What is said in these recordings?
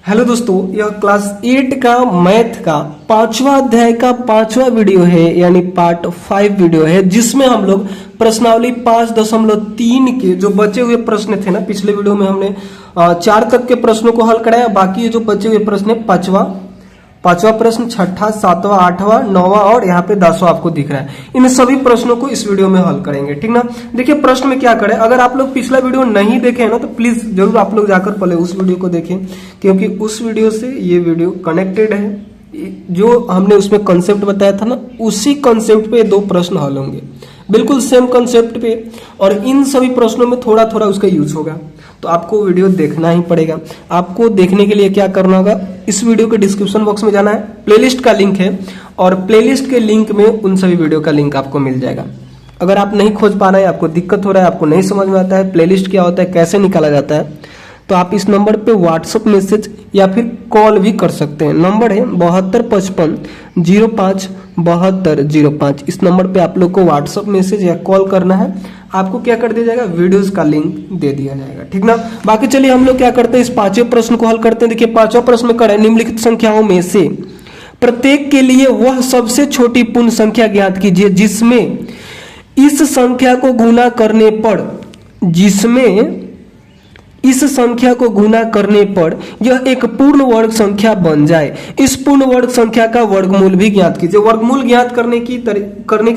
Hello दोस्तों, यह class 8 का मैथ का 5वां अध्याय का 5वां वीडियो है, यानी पार्ट 5 वीडियो है, जिसमें हम लोग प्रश्नावली 5.3 के जो बचे हुए प्रश्न थे ना, पिछले वीडियो में हमने 4 तक के प्रश्नों को हल कराया। बाकी ये जो बचे हुए प्रश्न है, पांचवा प्रश्न, छठा, 7वां, 8वां, 9वां और यहाँ पे 10वां आपको दिख रहा है। इन सभी प्रश्नों को इस वीडियो में हल करेंगे, ठीक ना। देखिए प्रश्न में क्या करें, अगर आप लोग पिछला वीडियो नहीं देखे हैं ना, तो प्लीज जरूर आप लोग जाकर पहले उस वीडियो को देखें, क्योंकि उस वीडियो से ये वीडियो कनेक्टेड है। जो हमने उसमें कंसेप्ट बताया था ना, उसी कंसेप्ट पे 2 प्रश्न हल होंगे, बिल्कुल सेम कंसेप्ट पे, और इन सभी प्रश्नों में थोड़ा थोड़ा उसका यूज होगा। तो आपको वीडियो देखना ही पड़ेगा। आपको देखने के लिए क्या करना होगा, इस वीडियो के डिस्क्रिप्शन बॉक्स में जाना है, प्लेलिस्ट का लिंक है, और प्लेलिस्ट के लिंक में उन सभी वीडियो का लिंक आपको मिल जाएगा। अगर आप नहीं खोज पा रहे हैं, आपको दिक्कत हो रहा है, आपको नहीं समझ में आता है प्लेलिस्ट क्या होता है, कैसे निकाला जाता है, तो आप इस नंबर पे व्हाट्सएप मैसेज या फिर कॉल भी कर सकते हैं। नंबर है 725505 इस नंबर पे आप लोग को व्हाट्सएप मैसेज या कॉल करना है। आपको क्या कर दिया जाएगा, वीडियोस का लिंक दे दिया जाएगा, ठीक ना। बाकी चलिए हम लोग क्या करते हैं, इस 5वें प्रश्न को हल करते हैं। देखिए 5वां प्रश्न करें, निम्नलिखित संख्याओं में से प्रत्येक के लिए वह सबसे छोटी पूर्ण संख्या ज्ञात कीजिए जिसमें इस संख्या को गुणा करने पर यह एक पूर्ण वर्ग संख्या बन जाए। इस पूर्ण वर्ग संख्या का वर्गमूल भी ज्ञात कीजिए। वर्गमूल ज्ञात करने की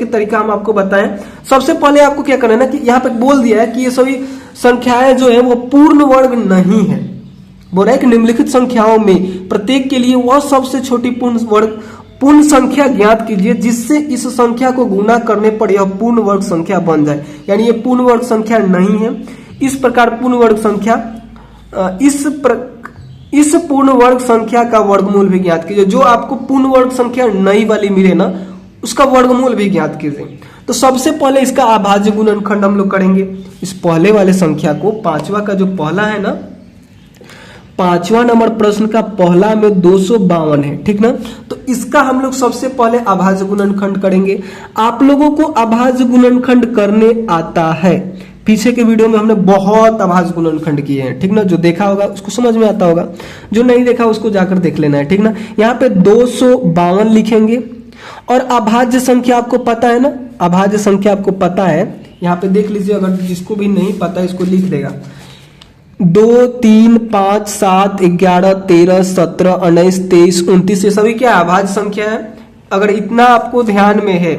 तरीका हम आपको बताएं। सबसे पहले आपको क्या करना है ना, कि यहाँ पे बोल दिया है कि ये सभी संख्याएं जो है वो पूर्ण वर्ग नहीं है। बोल रहा है कि निम्नलिखित संख्याओं में प्रत्येक के लिए वह सबसे छोटी पूर्ण संख्या ज्ञात कीजिए जिससे इस संख्या को गुणा करने पर यह पूर्ण वर्ग संख्या बन जाए। यानी ये पूर्ण वर्ग संख्या नहीं है। इस प्रकार पूर्ण वर्ग संख्या इस पूर्ण वर्ग संख्या का वर्गमूल भी ज्ञात कीजिए। जो आपको पूर्ण वर्ग संख्या नई वाली मिले ना, उसका वर्गमूल भी ज्ञात कीजिए। तो सबसे पहले इसका अभाज्य गुणनखंड हम लोग करेंगे। इस पहले वाले संख्या को, 5वां का जो पहला है ना, 5वां नंबर प्रश्न का पहला में 252 है, ठीक ना। तो इसका हम लोग सबसे पहले अभाज्य गुणनखंड करेंगे। आप लोगों को अभाज्य गुणनखंड करने आता है, पीछे के वीडियो में हमने बहुत अभाज्य गुणनखंड किए हैं, ठीक ना। जो देखा होगा उसको समझ में आता होगा, जो नहीं देखा उसको जाकर देख लेना है, ठीक ना। यहाँ पे 252 लिखेंगे, और अभाज्य संख्या आपको पता है ना, अभाज्य संख्या आपको पता है। यहाँ पे देख लीजिए, अगर जिसको भी नहीं पता इसको लिख देगा। 2, 3, 5, 7, 11, 13, 17, 19, 23, 29 ये सभी क्या अभाज्य संख्या है। अगर इतना आपको ध्यान में है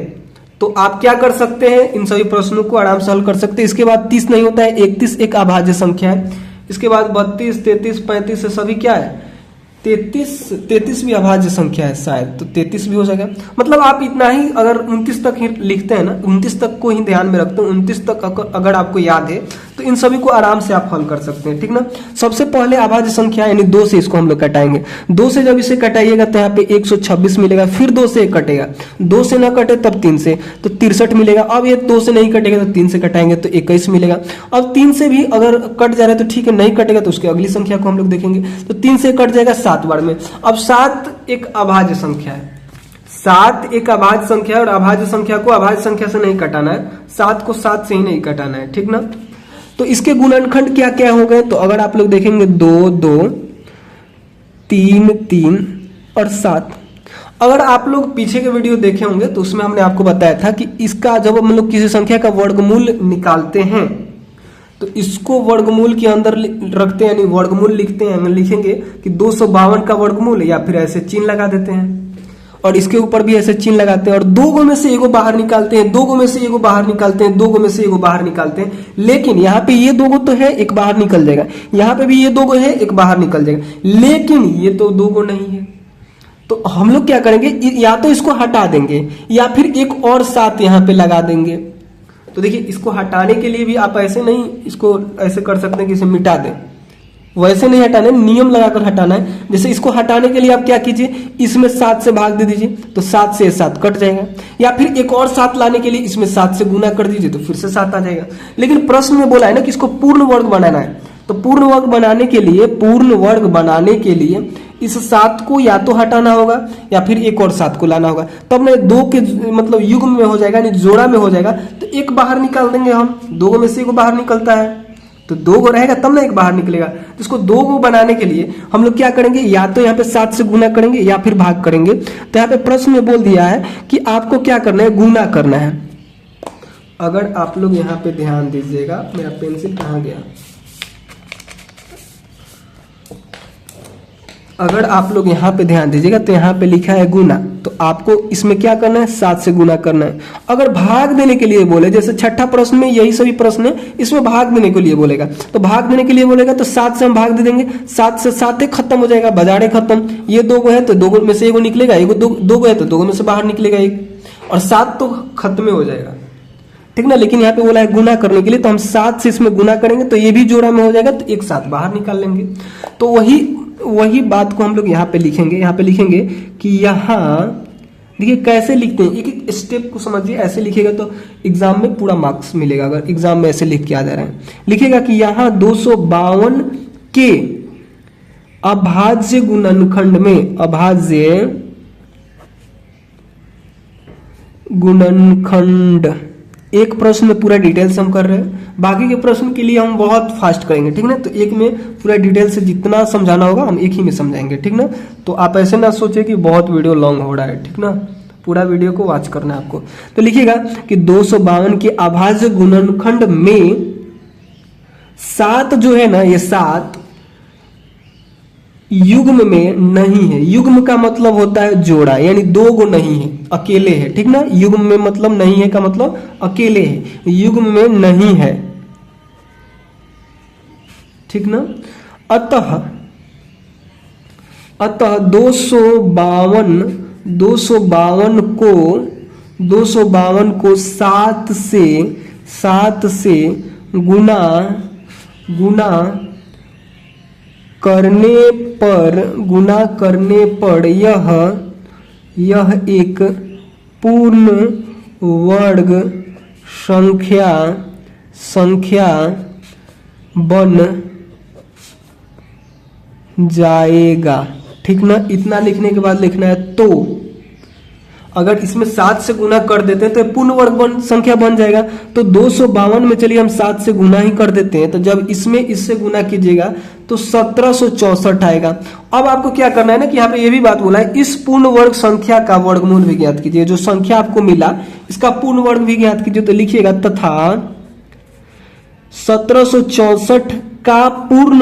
तो आप क्या कर सकते हैं, इन सभी प्रश्नों को आराम से हल कर सकते हैं। इसके बाद 30 नहीं होता है, 31 एक अभाज्य संख्या है। इसके बाद 32, 33, 35 से सभी क्या है, 33 भी अभाज्य संख्या है शायद, तो 33 भी हो जाएगा। मतलब आप इतना ही, अगर 29 तक ही लिखते हैं ना, 29 तक को ही ध्यान में रखते हैं, 29 तक अगर आपको याद है तो इन सभी को आराम से आप हल कर सकते हैं, ठीक ना। सबसे पहले अभाज्य संख्या यानी 2 से इसको हम लोग कटाएंगे। 2 से जब इसे कटाइएगा तो यहाँ पे 126 मिलेगा, फिर 2 से कटेगा, 2 से ना कटे तब 3 से, तो 63 मिलेगा। अब ये 2 से नहीं कटेगा तो 3 से कटाएंगे तो 21 मिलेगा। अब 3 से भी अगर कट जा रहा है तो ठीक है, नहीं कटेगा तो उसकी अगली संख्या को हम लोग देखेंगे। तो 3 से कट जाएगा 7 बार में। अब 7 एक अभाज्य संख्या है, 7 एक अभाज्य संख्या है, और अभाज्य संख्या को अभाज्य संख्या से नहीं कटाना है, 7 को 7 से ही नहीं कटाना है, ठीक ना। तो इसके गुणनखंड क्या क्या हो गए, तो अगर आप लोग देखेंगे 2, 2, 3, 3 और 7। अगर आप लोग पीछे के वीडियो देखे होंगे तो उसमें हमने आपको बताया था कि इसका जब हम लोग किसी संख्या का वर्गमूल निकालते हैं तो इसको वर्गमूल के अंदर रखते हैं, यानी वर्गमूल लिखते हैं, लिखेंगे कि 252 का वर्गमूल, या फिर ऐसे चिन्ह लगा देते हैं, और इसके ऊपर भी ऐसे चिन्ह लगाते हैं, और 2 गो में से एगो बाहर निकालते हैं, 2 गो में से एगो बाहर निकालते हैं, 2 गो में से एगो बाहर निकालते हैं। लेकिन यहाँ पे ये 2 गो तो है, एक बाहर निकल जाएगा, यहाँ पे भी ये 2 गो है, एक बाहर निकल जाएगा, लेकिन ये तो 2 गो नहीं है। तो हम लोग क्या करेंगे, या तो इसको हटा देंगे या फिर एक और 7 यहाँ पे लगा देंगे। तो देखिए, इसको हटाने के लिए भी आप ऐसे नहीं, इसको ऐसे कर सकते हैं कि इसे मिटा दें, वैसे नहीं हटाना है, नियम लगाकर हटाना है। जैसे इसको हटाने के लिए आप क्या कीजिए, इसमें 7 से भाग दे दीजिए, तो 7 से 7 कट जाएगा, या फिर एक और 7 लाने के लिए इसमें 7 से गुना कर दीजिए तो फिर से 7 आ जाएगा। लेकिन प्रश्न में बोला है ना कि इसको पूर्ण वर्ग बनाना है, तो पूर्ण वर्ग बनाने के लिए इस 7 को या तो हटाना होगा या फिर एक और 7 को लाना होगा, तब ना 2 के मतलब युग्म में हो जाएगा, यानी जोड़ा में हो जाएगा। तो एक बाहर निकाल देंगे हम, 2 में से एक बाहर निकलता है, तो 2 गो रहेगा तब ना एक बाहर निकलेगा। तो इसको 2 गो बनाने के लिए हम लोग क्या करेंगे, या तो यहाँ पे 7 से गुना करेंगे या फिर भाग करेंगे। तो यहाँ पे प्रश्न में बोल दिया है कि आपको क्या करना है, गुना करना है। अगर आप लोग यहाँ पे ध्यान दीजिएगा, मेरा पेंसिल कहाँ गया, अगर आप लोग यहाँ पे ध्यान दीजिएगा तो यहाँ पे लिखा है गुना, तो आपको इसमें क्या करना है, 7 से गुना करना है। अगर भाग देने के लिए बोले, जैसे छठा प्रश्न में यही सभी प्रश्न है, इसमें भाग देने के लिए बोलेगा, तो भाग देने के लिए बोलेगा तो 7 से हम भाग दे देंगे, 7 से 7 ही खत्म हो जाएगा, बाजारे खत्म। ये 2 गो है तो 2 गो में से 1 गो निकलेगा, 2 गो है तो 2 गो में से बाहर निकलेगा 1, और 7 तो खत्म हो जाएगा, ठीक ना। लेकिन यहाँ पे बोला है गुना करने के लिए, तो हम 7 से इसमें गुना करेंगे तो ये भी जोड़ा में हो जाएगा, तो एक 7 बाहर निकाल लेंगे। तो वही बात को हम लोग यहाँ पे लिखेंगे। यहाँ पे लिखेंगे कि यहाँ देखिए कैसे लिखते हैं, एक एक स्टेप को समझिए। ऐसे लिखेगा तो एग्जाम में पूरा मार्क्स मिलेगा, अगर एग्जाम में ऐसे लिख के आ जा रहा है। लिखेगा कि यहाँ 252 के अभाज्य गुणनखंड में, अभाज्य गुणनखंड, एक प्रश्न में पूरा डिटेल से हम कर रहे हैं, बाकी के प्रश्न के लिए हम बहुत फास्ट करेंगे, ठीक ना। तो एक में पूरा डिटेल से जितना समझाना होगा हम एक ही में समझाएंगे, ठीक ना। तो आप ऐसे ना सोचे कि बहुत वीडियो लॉन्ग हो रहा है, ठीक ना, पूरा वीडियो को वॉच करना है आपको। तो लिखिएगा कि 252 के अभाज्य गुणनखंड में 7 जो है ना, ये 7 युग्म में नहीं है। युग्म का मतलब होता है जोड़ा, यानी 2 गो नहीं है, अकेले है, ठीक ना। युग्म में मतलब नहीं है का मतलब अकेले है, युग्म में नहीं है, ठीक ना। अतः 252 को 7 से गुना करने पर यह एक पूर्ण वर्ग संख्या बन जाएगा, ठीक ना। इतना लिखने के बाद लिखना है तो अगर इसमें 7 से गुना कर देते हैं तो पूर्ण वर्ग संख्या बन जाएगा। तो 252 में चलिए हम 7 से गुना ही कर देते हैं, तो जब इसमें इससे गुना कीजिएगा तो 1764 आएगा। अब आपको क्या करना है ना कि यहाँ पे ये भी बात बोला है, इस पूर्ण वर्ग संख्या का वर्गमूल भी ज्ञात कीजिए। जो संख्या आपको मिला इसका पूर्ण वर्ग भी ज्ञात कीजिए। तो लिखिएगा तथा 1764 का पूर्ण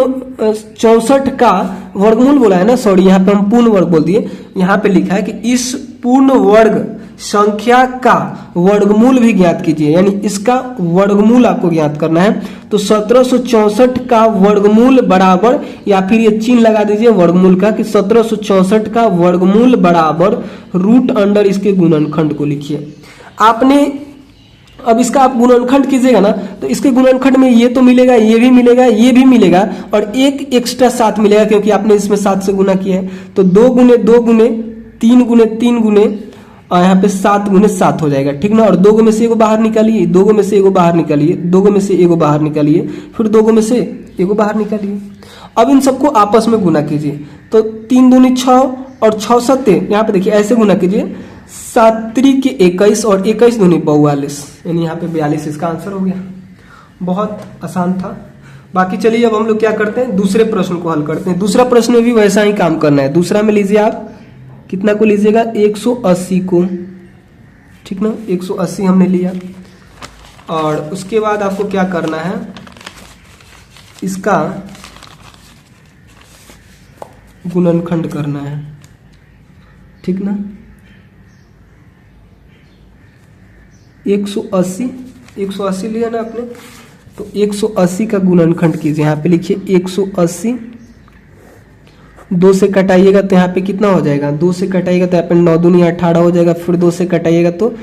64 का वर्गमूल बोला है ना, सॉरी यहाँ पे हम पूर्ण वर्ग बोल दिए। यहाँ पे लिखा है कि इस पूर्ण वर्ग संख्या का वर्गमूल भी ज्ञात कीजिए, यानी इसका वर्गमूल आपको ज्ञात करना है। तो 1764 का वर्गमूल बराबर, या फिर ये चिन्ह लगा दीजिए वर्गमूल का कि 1764 का वर्गमूल बराबर √अंडर इसके गुणनखंड को लिखिए। आपने अब इसका आप गुणनखंड कीजिएगा ना तो इसके गुणनखंड में ये तो मिलेगा, ये भी मिलेगा, ये भी मिलेगा, और एक एक्स्ट्रा 7 मिलेगा क्योंकि आपने इसमें 7 से गुना किया है। तो 2 गुने 2 गुने 3 गुने 3 गुने और यहाँ पे 7 गुने 7 हो जाएगा, ठीक ना। और 2 गो में से 1 बाहर निकालिए, 2 गो में से 1 बाहर निकालिए, 2 गो में से 1 बाहर निकालिए, फिर 2 गो में से 1 बाहर निकालिए। अब इन सबको आपस में गुना कीजिए। तो 3 दूनी 6 और 6 7, यहाँ पे देखिए ऐसे गुना कीजिए, 7 के 21 और 21 दूनी 42, यानी यहाँ पे 42 इसका आंसर हो गया। बहुत आसान था। बाकी चलिए अब हम लोग क्या करते हैं, दूसरे प्रश्न को हल करते हैं। दूसरा प्रश्न में भी वैसा ही काम करना है। दूसरा में लीजिए आप कितना को लीजिएगा, 180 को, ठीक ना। 180 हमने लिया और उसके बाद आपको क्या करना है, इसका गुणनखंड करना है, ठीक ना। 180 लिया ना आपने, तो 180 का गुणनखंड कीजिए। यहाँ पे लिखिए 180, 2 से कटाइएगा तो यहाँ पे कितना हो जाएगा, 2 से कटाइएगा तो यहाँ पे 9 दूनी 18 हो जाएगा, फिर 2 से कटाइएगा तो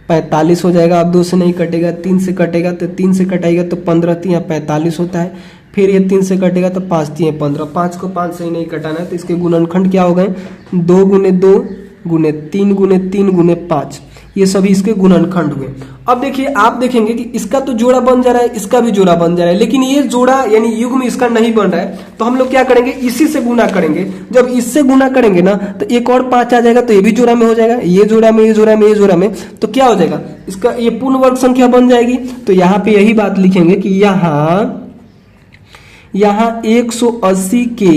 45 हो जाएगा। अब 2 से नहीं कटेगा, 3 से कटेगा तो 3 से कटाइएगा तो 15 3 45 होता है। फिर ये 3 से कटेगा तो 5 3 15, 5 को 5 से ही नहीं कटाना है। तो इसके गुणनखंड क्या हो गए, 2 गुने 2 गुने 3 गुने 3 गुने 5, ये सभी इसके गुणनखंड हुए। अब देखिए आप देखेंगे कि इसका तो जोड़ा बन जा रहा है, इसका भी जोड़ा बन जा रहा है, लेकिन ये जोड़ा यानी युग्म इसका नहीं बन रहा है। तो हम लोग क्या करेंगे, इसी से गुना करेंगे। जब इससे गुना करेंगे ना तो एक और 5 आ जाएगा, तो ये भी जोड़ा में हो जाएगा, ये जोड़ा में, ये जोड़ा में, ये जोड़ा में, तो क्या हो जाएगा, इसका ये पूर्ण वर्ग संख्या बन जाएगी। तो यहाँ पे यही बात लिखेंगे कि यहाँ यहाँ 180 के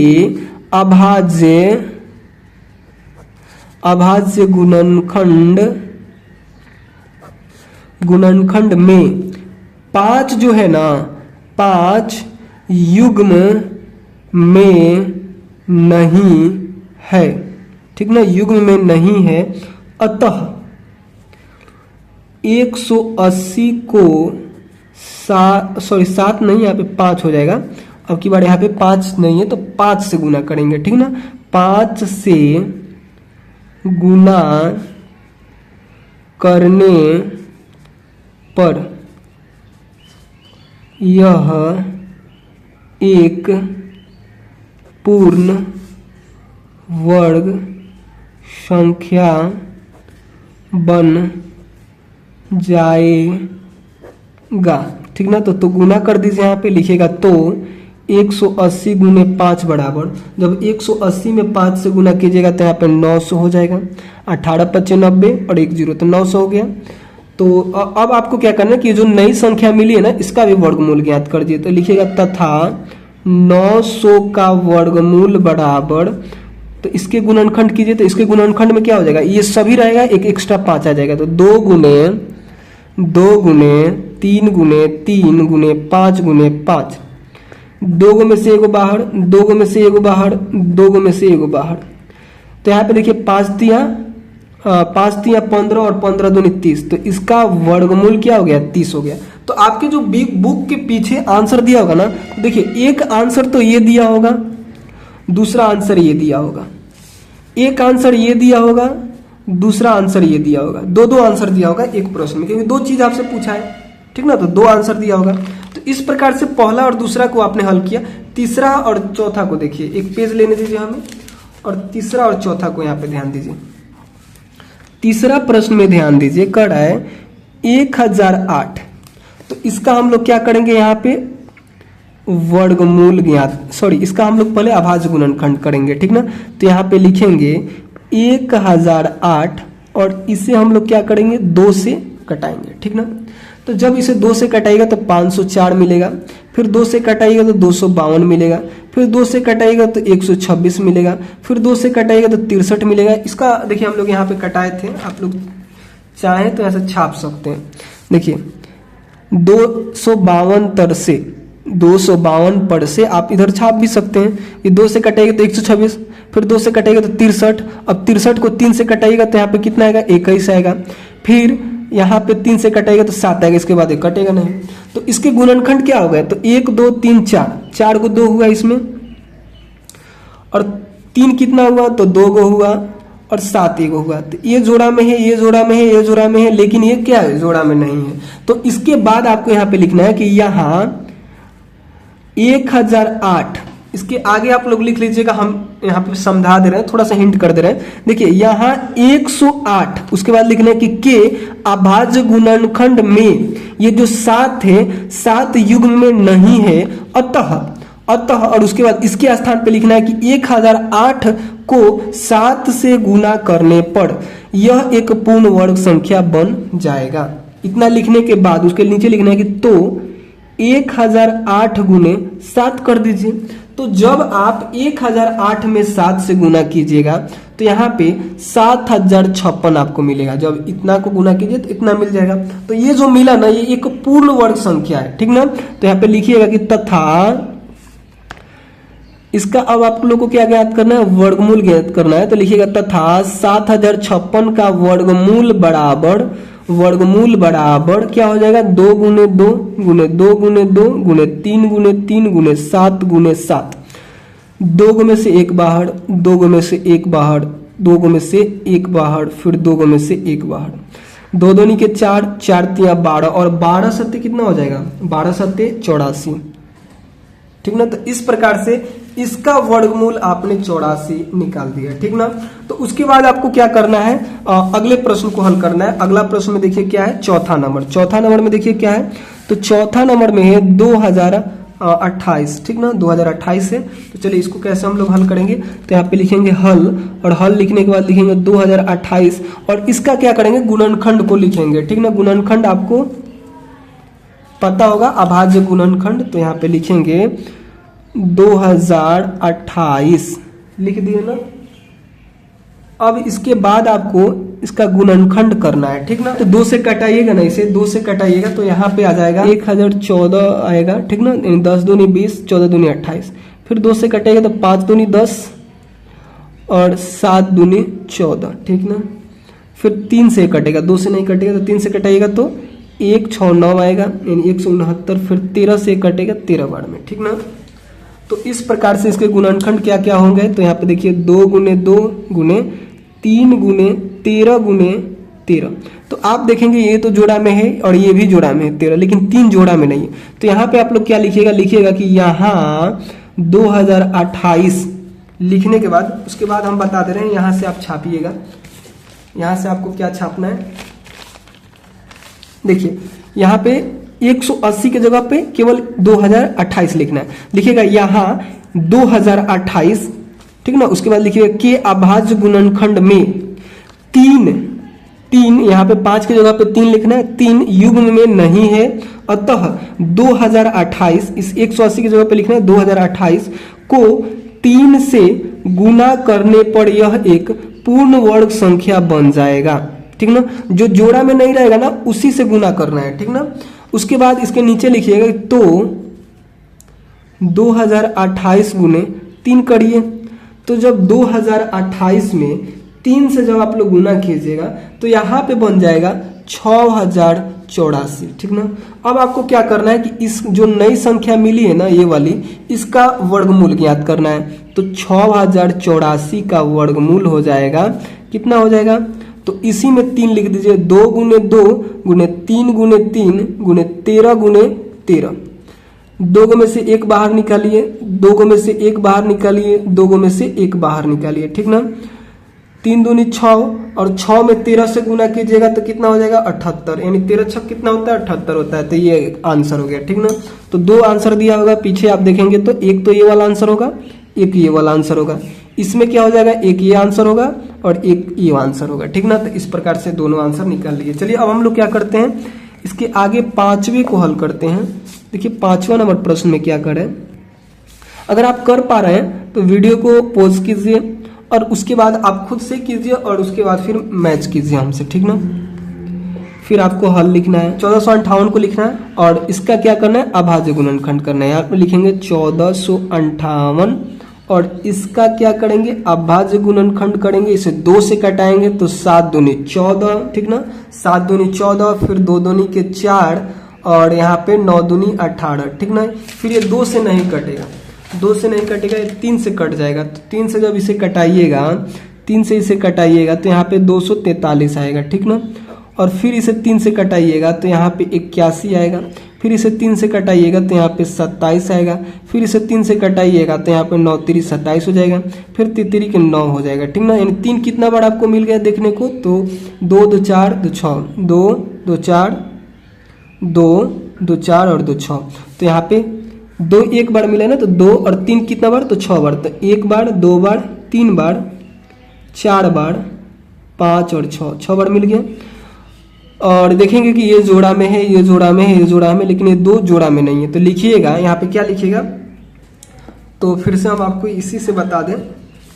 अभाज्य गुणनखंड में 5 जो है ना 5 युग्म में नहीं है, ठीक ना, युग्म में नहीं है। अतः 180 को 7 नहीं, यहाँ पे 5 हो जाएगा। अब की बार यहाँ पे 5 नहीं है तो 5 से गुना करेंगे, ठीक ना। 5 से गुना करने पर यह एक पूर्ण वर्ग संख्या बन जाएगा, ठीक ना। तो गुना कर दीजिए, यहाँ पे लिखिएगा तो 180 गुने 5 बराबर, जब 180 में 5 से गुना कीजिएगा तो यहाँ पे 900 हो जाएगा। 18 25 90 और 1 0 तो 900 हो गया। तो अब आपको क्या करना है कि जो नई संख्या मिली है ना इसका भी वर्गमूल ज्ञात कर दिए। तो लिखिएगा तथा 900 का वर्गमूल बराबर, तो इसके गुणनखंड कीजिए, तो इसके गुणनखंड में क्या हो जाएगा, ये सभी रहेगा, एक एक्स्ट्रा 5 आ जाएगा। तो 2 गुने 3 गुने 3 गुने 5 गुने 5, 2 गो में से 1 बाहर, 2 गो में से 1 बाहर, 2 गो में से 1 बाहर। तो यहाँ पे देखिए 5 तिया 15 और 15 दूनी 30, तो इसका वर्गमूल क्या हो गया, 30 हो गया। तो आपके जो बुक के पीछे आंसर दिया होगा ना, तो देखिए एक आंसर तो ये दिया होगा, दूसरा आंसर ये दिया होगा, एक आंसर ये दिया होगा, दूसरा आंसर ये दिया होगा, दो आंसर दिया होगा एक प्रश्न में, क्योंकि 2 चीज आपसे पूछा है, ठीक ना। तो 2 आंसर दिया होगा। तो इस प्रकार से पहला और दूसरा को आपने हल किया। तीसरा और चौथा को देखिए, एक पेज लेने दीजिए हमें, और तीसरा और चौथा को यहाँ पे ध्यान दीजिए। तीसरा प्रश्न में ध्यान दीजिए, कह रहा है 1008। तो इसका हम लोग क्या करेंगे, यहाँ पे वर्गमूल ज्ञात, इसका हम लोग पहले अभाज्य गुणनखंड करेंगे, ठीक ना। तो यहाँ पे लिखेंगे 1008 और इसे हम लोग क्या करेंगे, 2 से कटाएंगे, ठीक ना। तो जब इसे 2 से कटाएगा तो 504 मिलेगा, फिर 2 से कटाएगा तो 252 मिलेगा, फिर 2 से कटाएगा तो 126 मिलेगा, फिर 2 से कटाएगा तो 63 मिलेगा। इसका देखिए हम लोग यहाँ पे कटाए थे, आप लोग चाहें तो ऐसे छाप सकते हैं। देखिए 252 पर से आप इधर छाप भी सकते हैं। ये 2 से कटाएगा तो 126, फिर 2 से कटाएगा तो 63, अब 63 को 3 से कटाएगा तो यहाँ पे कितना आएगा, 21 आएगा। फिर यहाँ पे 3 से कटाएगा तो 7 आएगा, इसके बाद 1 कटेगा नहीं। तो इसके गुणनखंड क्या हो गया, तो 1 2 3 4 को 2 हुआ इसमें, और 3 कितना हुआ, तो 2 गो हुआ, और 7 1 हुआ। तो ये जोड़ा में है, ये जोड़ा में है, ये जोड़ा में है, लेकिन ये क्या है, जोड़ा में नहीं है। तो इसके बाद आपको यहाँ पे लिखना है कि यहाँ 1008, इसके आगे आप लोग लिख लीजिएगा, हम यहाँ पे समझा दे रहे हैं, थोड़ा सा हिंट कर दे रहे हैं। देखिए यहाँ 108, उसके बाद लिखना है कि के अभाज्य गुणनखंड में ये जो 7 है 7 युग्म में नहीं है, अतः और उसके बाद इसके स्थान पे लिखना है कि 1008 को 7 से गुना करने पर यह एक पूर्ण वर्ग संख्या बन जाएगा। इतना लिखने के बाद उसके नीचे लिखना है कि तो 1008 गुने 7 कर दीजिए। तो जब आप 1008 में 7 से गुना कीजिएगा तो यहाँ पे 7056 आपको मिलेगा। जब इतना को गुना कीजिए तो इतना मिल जाएगा। तो ये जो मिला ना, ये एक पूर्ण वर्ग संख्या है, ठीक ना। तो यहाँ पे लिखिएगा कि तथा इसका अब आप लोगों को क्या ज्ञात करना है, वर्गमूल ज्ञात करना है। तो लिखिएगा तथा 7056 का वर्गमूल बराबर क्या हो जाएगा, 2 गुने 2 गुने 2 गुने 2 गुने 3 गुने 3 गुने 7 गुने 7। 2 गो में से 1 बाहर, 2 गो में से 1 बाहर, 2 गो में से 1 बाहर, फिर 2 गो में से 1 बाहर। 2 दूनी के 4, 4 तिया 12, और 12 सत्ते कितना हो जाएगा, 12 सत्ते 84, ठीक ना। तो इस प्रकार से इसका वर्गमूल आपने 84 निकाल दिया, ठीक ना। तो उसके बाद आपको क्या करना है, अगले प्रश्न को हल करना है। अगला प्रश्न में देखिए क्या है, चौथा नंबर में देखिए क्या है। तो चौथा नंबर में है 2028, ठीक ना, 2028 है। तो चलिए इसको कैसे हम लोग हल करेंगे। तो यहाँ पे लिखेंगे हल, और हल लिखने के बाद लिखेंगे 2028, और इसका क्या करेंगे, गुणनखंड को लिखेंगे, ठीक ना। गुणनखंड आपको पता होगा, अभाज्य गुणनखंड। तो यहाँ पे लिखेंगे 2028 लिख दिए ना। अब इसके बाद आपको इसका गुणनखंड करना है, ठीक ना। तो 2 से कटाइएगा ना, इसे 2 से कटाइएगा तो यहाँ पे आ जाएगा 1014 आएगा, ठीक ना। 10 दूनी 20, 14 दूनी 28, फिर 2 से कटाइएगा तो 5 दूनी 10 और 7 दूनी 14, ठीक ना। फिर 3 से कटेगा, 2 से नहीं कटेगा तो 3 से कटाइएगा तो 169 आएगा, यानी 169। फिर 13 से कटेगा 13 बार में, ठीक ना। तो इस प्रकार से इसके गुणनखंड क्या क्या होंगे, तो यहाँ पे देखिए 2 गुने 2 गुने 3 गुने 13 गुने 13। तो आप देखेंगे ये तो जोड़ा में है और ये भी जोड़ा में है 13, लेकिन 3 जोड़ा में नहीं है। तो यहाँ पे आप लोग क्या लिखिएगा, लिखिएगा कि यहाँ 2028 लिखने के बाद उसके बाद हम बता दे रहे हैं, यहाँ से आप छापिएगा। यहाँ से आपको क्या छापना है, देखिए यहाँ पे 180 के जगह पे केवल 2028 लिखना है। लिखिएगा यहाँ 2028, ठीक ना। उसके बाद लिखिएगा के अभाज्य गुणनखंड में 3 यहाँ पे 5 की जगह पे 3 लिखना है, 3 युग्म में नहीं है, अतः 2028 इस 180 की जगह पे लिखना है 2028 को 3 से गुना करने पर यह एक पूर्ण वर्ग संख्या बन जाएगा, ठीक ना। जो जोड़ा में नहीं रहेगा ना उसी से गुना करना है, ठीक ना। उसके बाद इसके नीचे लिखिएगा तो 2028 गुने 3 करिए। तो जब 2028 में 3 से जब आप लोग गुना कीजिएगा तो यहाँ पे बन जाएगा 6084, ठीक ना। अब आपको क्या करना है कि इस जो नई संख्या मिली है ना ये वाली, इसका वर्गमूल ज्ञात करना है। तो 6084 का वर्गमूल हो जाएगा, कितना हो जाएगा, तो इसी में 3 लिख दीजिए। 2 गुने 2 गुने 3 गुने 3 गुने 13 गुने 13। 2 में से 1 बाहर निकालिए, 2 में से 1 बाहर निकालिए, 2 में से 1 बाहर निकालिए, ठीक ना। 3 दूनी 6 और 6 में 13 से गुना कीजिएगा तो कितना हो जाएगा 78, यानी 13 छक कितना होता है 78 होता है। तो ये आंसर हो गया, ठीक ना। तो 2 आंसर दिया होगा, पीछे आप देखेंगे तो एक तो ये वाला आंसर होगा, एक ये वाला आंसर होगा। इसमें क्या हो जाएगा, एक ये आंसर होगा और एक ये आंसर होगा, ठीक ना। तो इस प्रकार से दोनों आंसर निकाल लिए। चलिए अब हम लोग क्या करते हैं, इसके आगे 5वें को हल करते हैं। देखिए 5वां नंबर प्रश्न में क्या करें। अगर आप कर पा रहे हैं तो वीडियो को पॉज कीजिए और उसके बाद आप खुद से कीजिए और उसके बाद फिर मैच कीजिए हमसे, ठीक ना। फिर आपको हल लिखना है, 1458 को लिखना है और इसका क्या करना है, अभाज्य गुणनखंड करना है। यहाँ पे लिखेंगे 1458 और इसका क्या करेंगे, अभाज्य गुणनखंड करेंगे। इसे 2 से कटाएंगे तो 7 दूनी 14, ठीक ना। 7 दूनी 14, फिर 2 दूनी के 4 और यहाँ पे 9 दूनी 18, ठीक ना। फिर ये 2 से नहीं कटेगा, 2 से नहीं कटेगा, ये 3 से कट जाएगा। तो 3 से जब इसे कटाइएगा, 3 से इसे कटाइएगा तो यहाँ पे 243 आएगा, ठीक ना। और फिर इसे 3 से कटाइएगा तो यहाँ पे 81 आएगा। फिर इसे 3 से कटाइएगा तो यहाँ पे 27 आएगा। फिर इसे 3 से कटाइएगा तो यहाँ पे 9 3 27 हो जाएगा। फिर 3 के 9 हो जाएगा, ठीक ना। यानी 3 कितना बार आपको मिल गया देखने को, तो 2 2 4 2 6, 2 2 4 2 2 4 और 2 6। तो यहाँ पे 2 एक बार मिला ना, तो 2 और 3 कितना बार, तो 6 बार। तो 1 बार 2 बार 3 बार 4 बार 5 और 6 बार मिल गया। और देखेंगे कि ये जोड़ा में है, ये जोड़ा में है, ये जोड़ा में, लेकिन ये 2 जोड़ा में नहीं है। तो लिखिएगा यहाँ पे क्या लिखिएगा, तो फिर से हम आपको इसी से बता दें।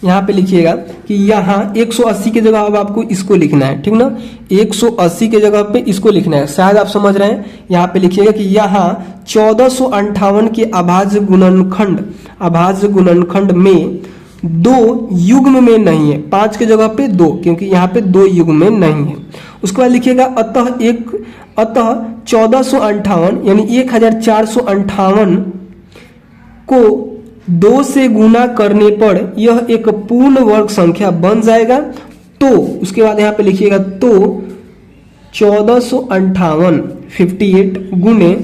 यहाँ पे लिखिएगा कि यहाँ 180 की जगह अब आपको इसको लिखना है, ठीक ना। 180 के जगह पे इसको लिखना है, शायद आप समझ रहे हैं। यहाँ पे लिखिएगा कि यहाँ 1458 के अभाज्य गुणनखंड में 2 युग्म में नहीं है, 5 के जगह पे 2, क्योंकि यहाँ पे 2 युग्म में नहीं है। उसके बाद लिखिएगा अतः 1458 यानी 1458 को 2 से गुना करने पर यह एक पूर्ण वर्ग संख्या बन जाएगा। तो उसके बाद यहाँ पे लिखिएगा तो 1458 58 गुने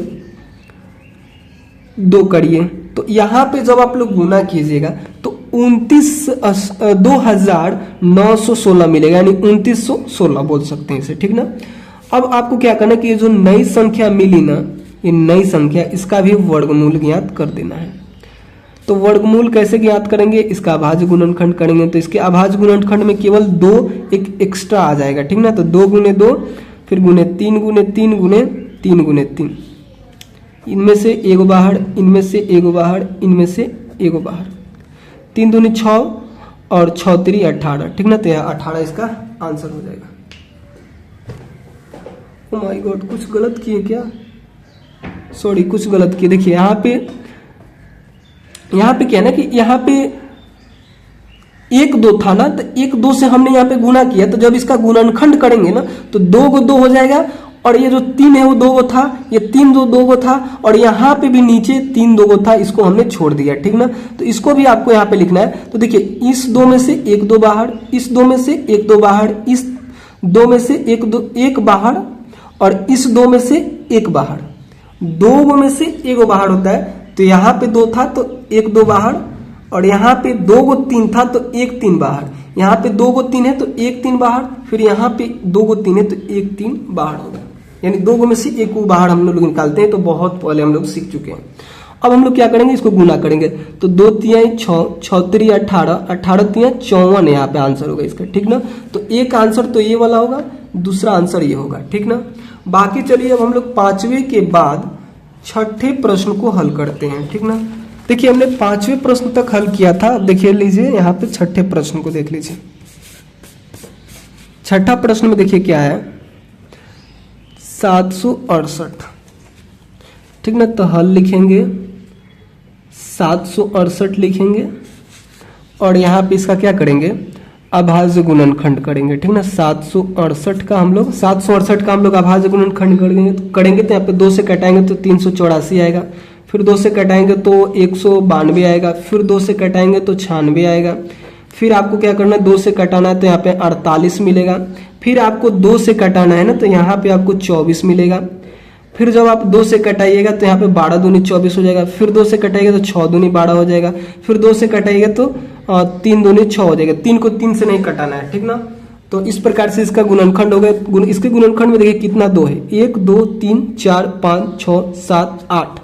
2 करिए। तो यहाँ पे जब आप लोग गुना कीजिएगा तो 2916 मिलेगा, यानी 2916 बोल सकते हैं इसे, ठीक ना। अब आपको क्या करना है कि ये जो नई संख्या मिली ना, ये नई संख्या, इसका भी वर्गमूल ज्ञात कर देना है। तो वर्गमूल कैसे ज्ञात करेंगे, इसका अभाज्य गुणनखंड करेंगे। तो इसके अभाज्य गुणनखंड में केवल 2 एक एक्स्ट्रा आ जाएगा, ठीक ना। तो 2 गुने 2 फिर गुने 3 गुने 3 गुने 3 गुने 3, इनमें से 1 बाहर, इनमें से 1 बाहर, इनमें से एगो बाहर, 3 दूनी 6 और 6 3 18, ठीक ना। तो यहाँ 18 इसका आंसर हो जाएगा। ओ माय गॉड, कुछ गलत किए क्या? सॉरी, कुछ गलत किए। देखिए यहाँ पे क्या है ना कि यहाँ पे 1 2 था ना, तो 1 2 से हमने यहाँ पे गुना किया, तो जब इसका गुणनखंड करेंगे ना तो 2 को 2 हो जाएगा, और ये जो 3 है वो 2 को था, ये 3 2 को था, और यहाँ पे भी नीचे 3 2 को था, इसको हमने छोड़ दिया, ठीक ना। तो इसको भी आपको यहाँ पे लिखना है। तो देखिए इस 2 में से 1 2 बाहर, इस 2 में से 1 2 बाहर, इस 2 में से 1 बाहर, और इस 2 में से 1 बाहर, 2 में से 1 बाहर होता है। तो यहाँ पे 2 था तो 1 2 बाहर, और यहाँ पे 2 को 3 था तो 1 3 बाहर, यहाँ पे 2 को 3 है तो 1 3 बाहर, फिर यहाँ पे 2 को 3 है तो 1 3 बाहर होगा, यानी 2 में से 1 को बाहर हम लोग निकालते हैं। तो बहुत पहले हम लोग सीख चुके हैं। अब हम लोग क्या करेंगे, इसको गुना करेंगे। तो 2 3 6, 6 3 18, 18 3 54 यहाँ पे आंसर होगा इसका, ठीक ना। तो एक आंसर तो ये वाला होगा, दूसरा आंसर ये होगा, ठीक ना। बाकी चलिए अब हम लोग 5वें के बाद 6ठे प्रश्न को हल करते हैं, ठीक ना। देखिए हमने 5वें प्रश्न तक हल किया था। अब देखिए लीजिए यहाँ पे 6ठे प्रश्न को देख लीजिए। 6ठा प्रश्न में देखिए क्या है, 768, ठीक ना। तो हल लिखेंगे 768 लिखेंगे, और यहाँ पे इसका क्या करेंगे, अभाज्य गुणनखंड करेंगे, ठीक ना। 768 का हम लोग अभाज्य गुणनखंड करेंगे। तो यहाँ पे 2 से कटाएंगे तो 384 आएगा, फिर 2 से कटाएंगे तो 192 आएगा, फिर 2 से कटाएंगे तो 96 आएगा, फिर आपको क्या करना है, 2 से कटाना है तो यहाँ पे 48 मिलेगा, फिर आपको 2 से कटाना है ना तो यहाँ पे आपको 24 मिलेगा, फिर जब आप 2 से कटाइएगा तो यहाँ पे 12 दूनी 24 हो जाएगा, फिर 2 से कटाइएगा तो 6 दूनी 12 हो जाएगा, फिर 2 से कटाइएगा तो 3 दूनी 6 हो जाएगा। 3 को 3 से नहीं कटाना है, ठीक ना। तो इस प्रकार से इसका गुणनखंड हो गया। इसके गुणनखंड में देखिए कितना 2 है, 1 2 3 4 5 6 7 8,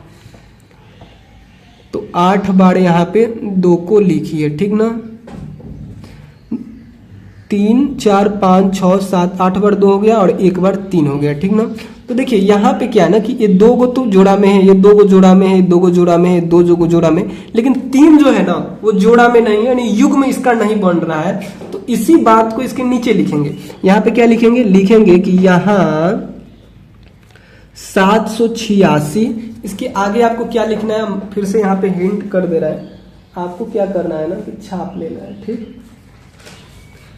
तो 8 बार यहाँ पे 2 को लिखिए, ठीक ना। 3 4 5 6 7 8 बार 2 हो गया, और 1 बार 3 हो गया, ठीक ना। तो देखिए यहाँ पे क्या है ना कि ये 2 को तो जोड़ा में है, ये 2 को जोड़ा में है, 2 को जोड़ा में है, 2 को जोड़ा में, लेकिन 3 जो है ना वो जोड़ा में नहीं है, यानी युग में इसका नहीं बन रहा है। तो इसी बात को इसके नीचे लिखेंगे। यहाँ पे क्या लिखेंगे कि यहाँ 786, इसके आगे आपको क्या लिखना है, फिर से यहाँ पे हिंट कर दे रहा है, आपको क्या करना है ना कि छाप लेना है, ठीक।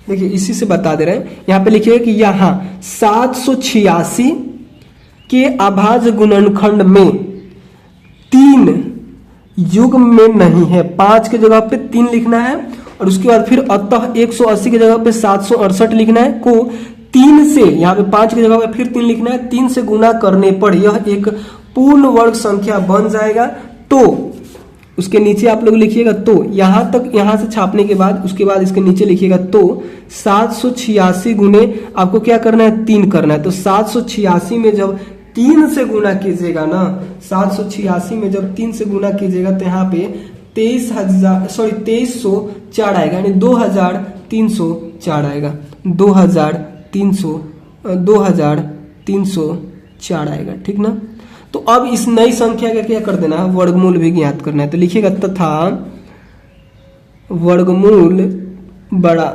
देखिए इसी से बता दे रहे हैं, यहाँ पे लिखिए कि यहाँ 786 के अभाज्य गुणनखंड में 3 युग में नहीं है, 5 के जगह पे 3 लिखना है, और उसके बाद फिर अतः 180 की जगह पे 768 लिखना है, को 3 से, यहाँ पे 5 की जगह पे फिर 3 लिखना है, 3 से गुना करने पर यह एक पूर्ण वर्ग संख्या बन जाएगा। तो उसके नीचे आप लोग लिखिएगा, तो यहां तक, यहां से छापने के बाद उसके बाद इसके नीचे लिखिएगा, तो 786 गुने आपको क्या करना है, 3 करना है। तो 786 में जब 3 से गुना कीजिएगा ना, 786 में जब 3 से गुना कीजिएगा तो यहाँ पे 2304 आएगा, यानी 2304 आएगा, 2304 आएगा, ठीक ना। तो अब इस नई संख्या का क्या कर देना है, वर्गमूल भी ज्ञात करना है। तो लिखिएगा तथा वर्गमूल बड़ा,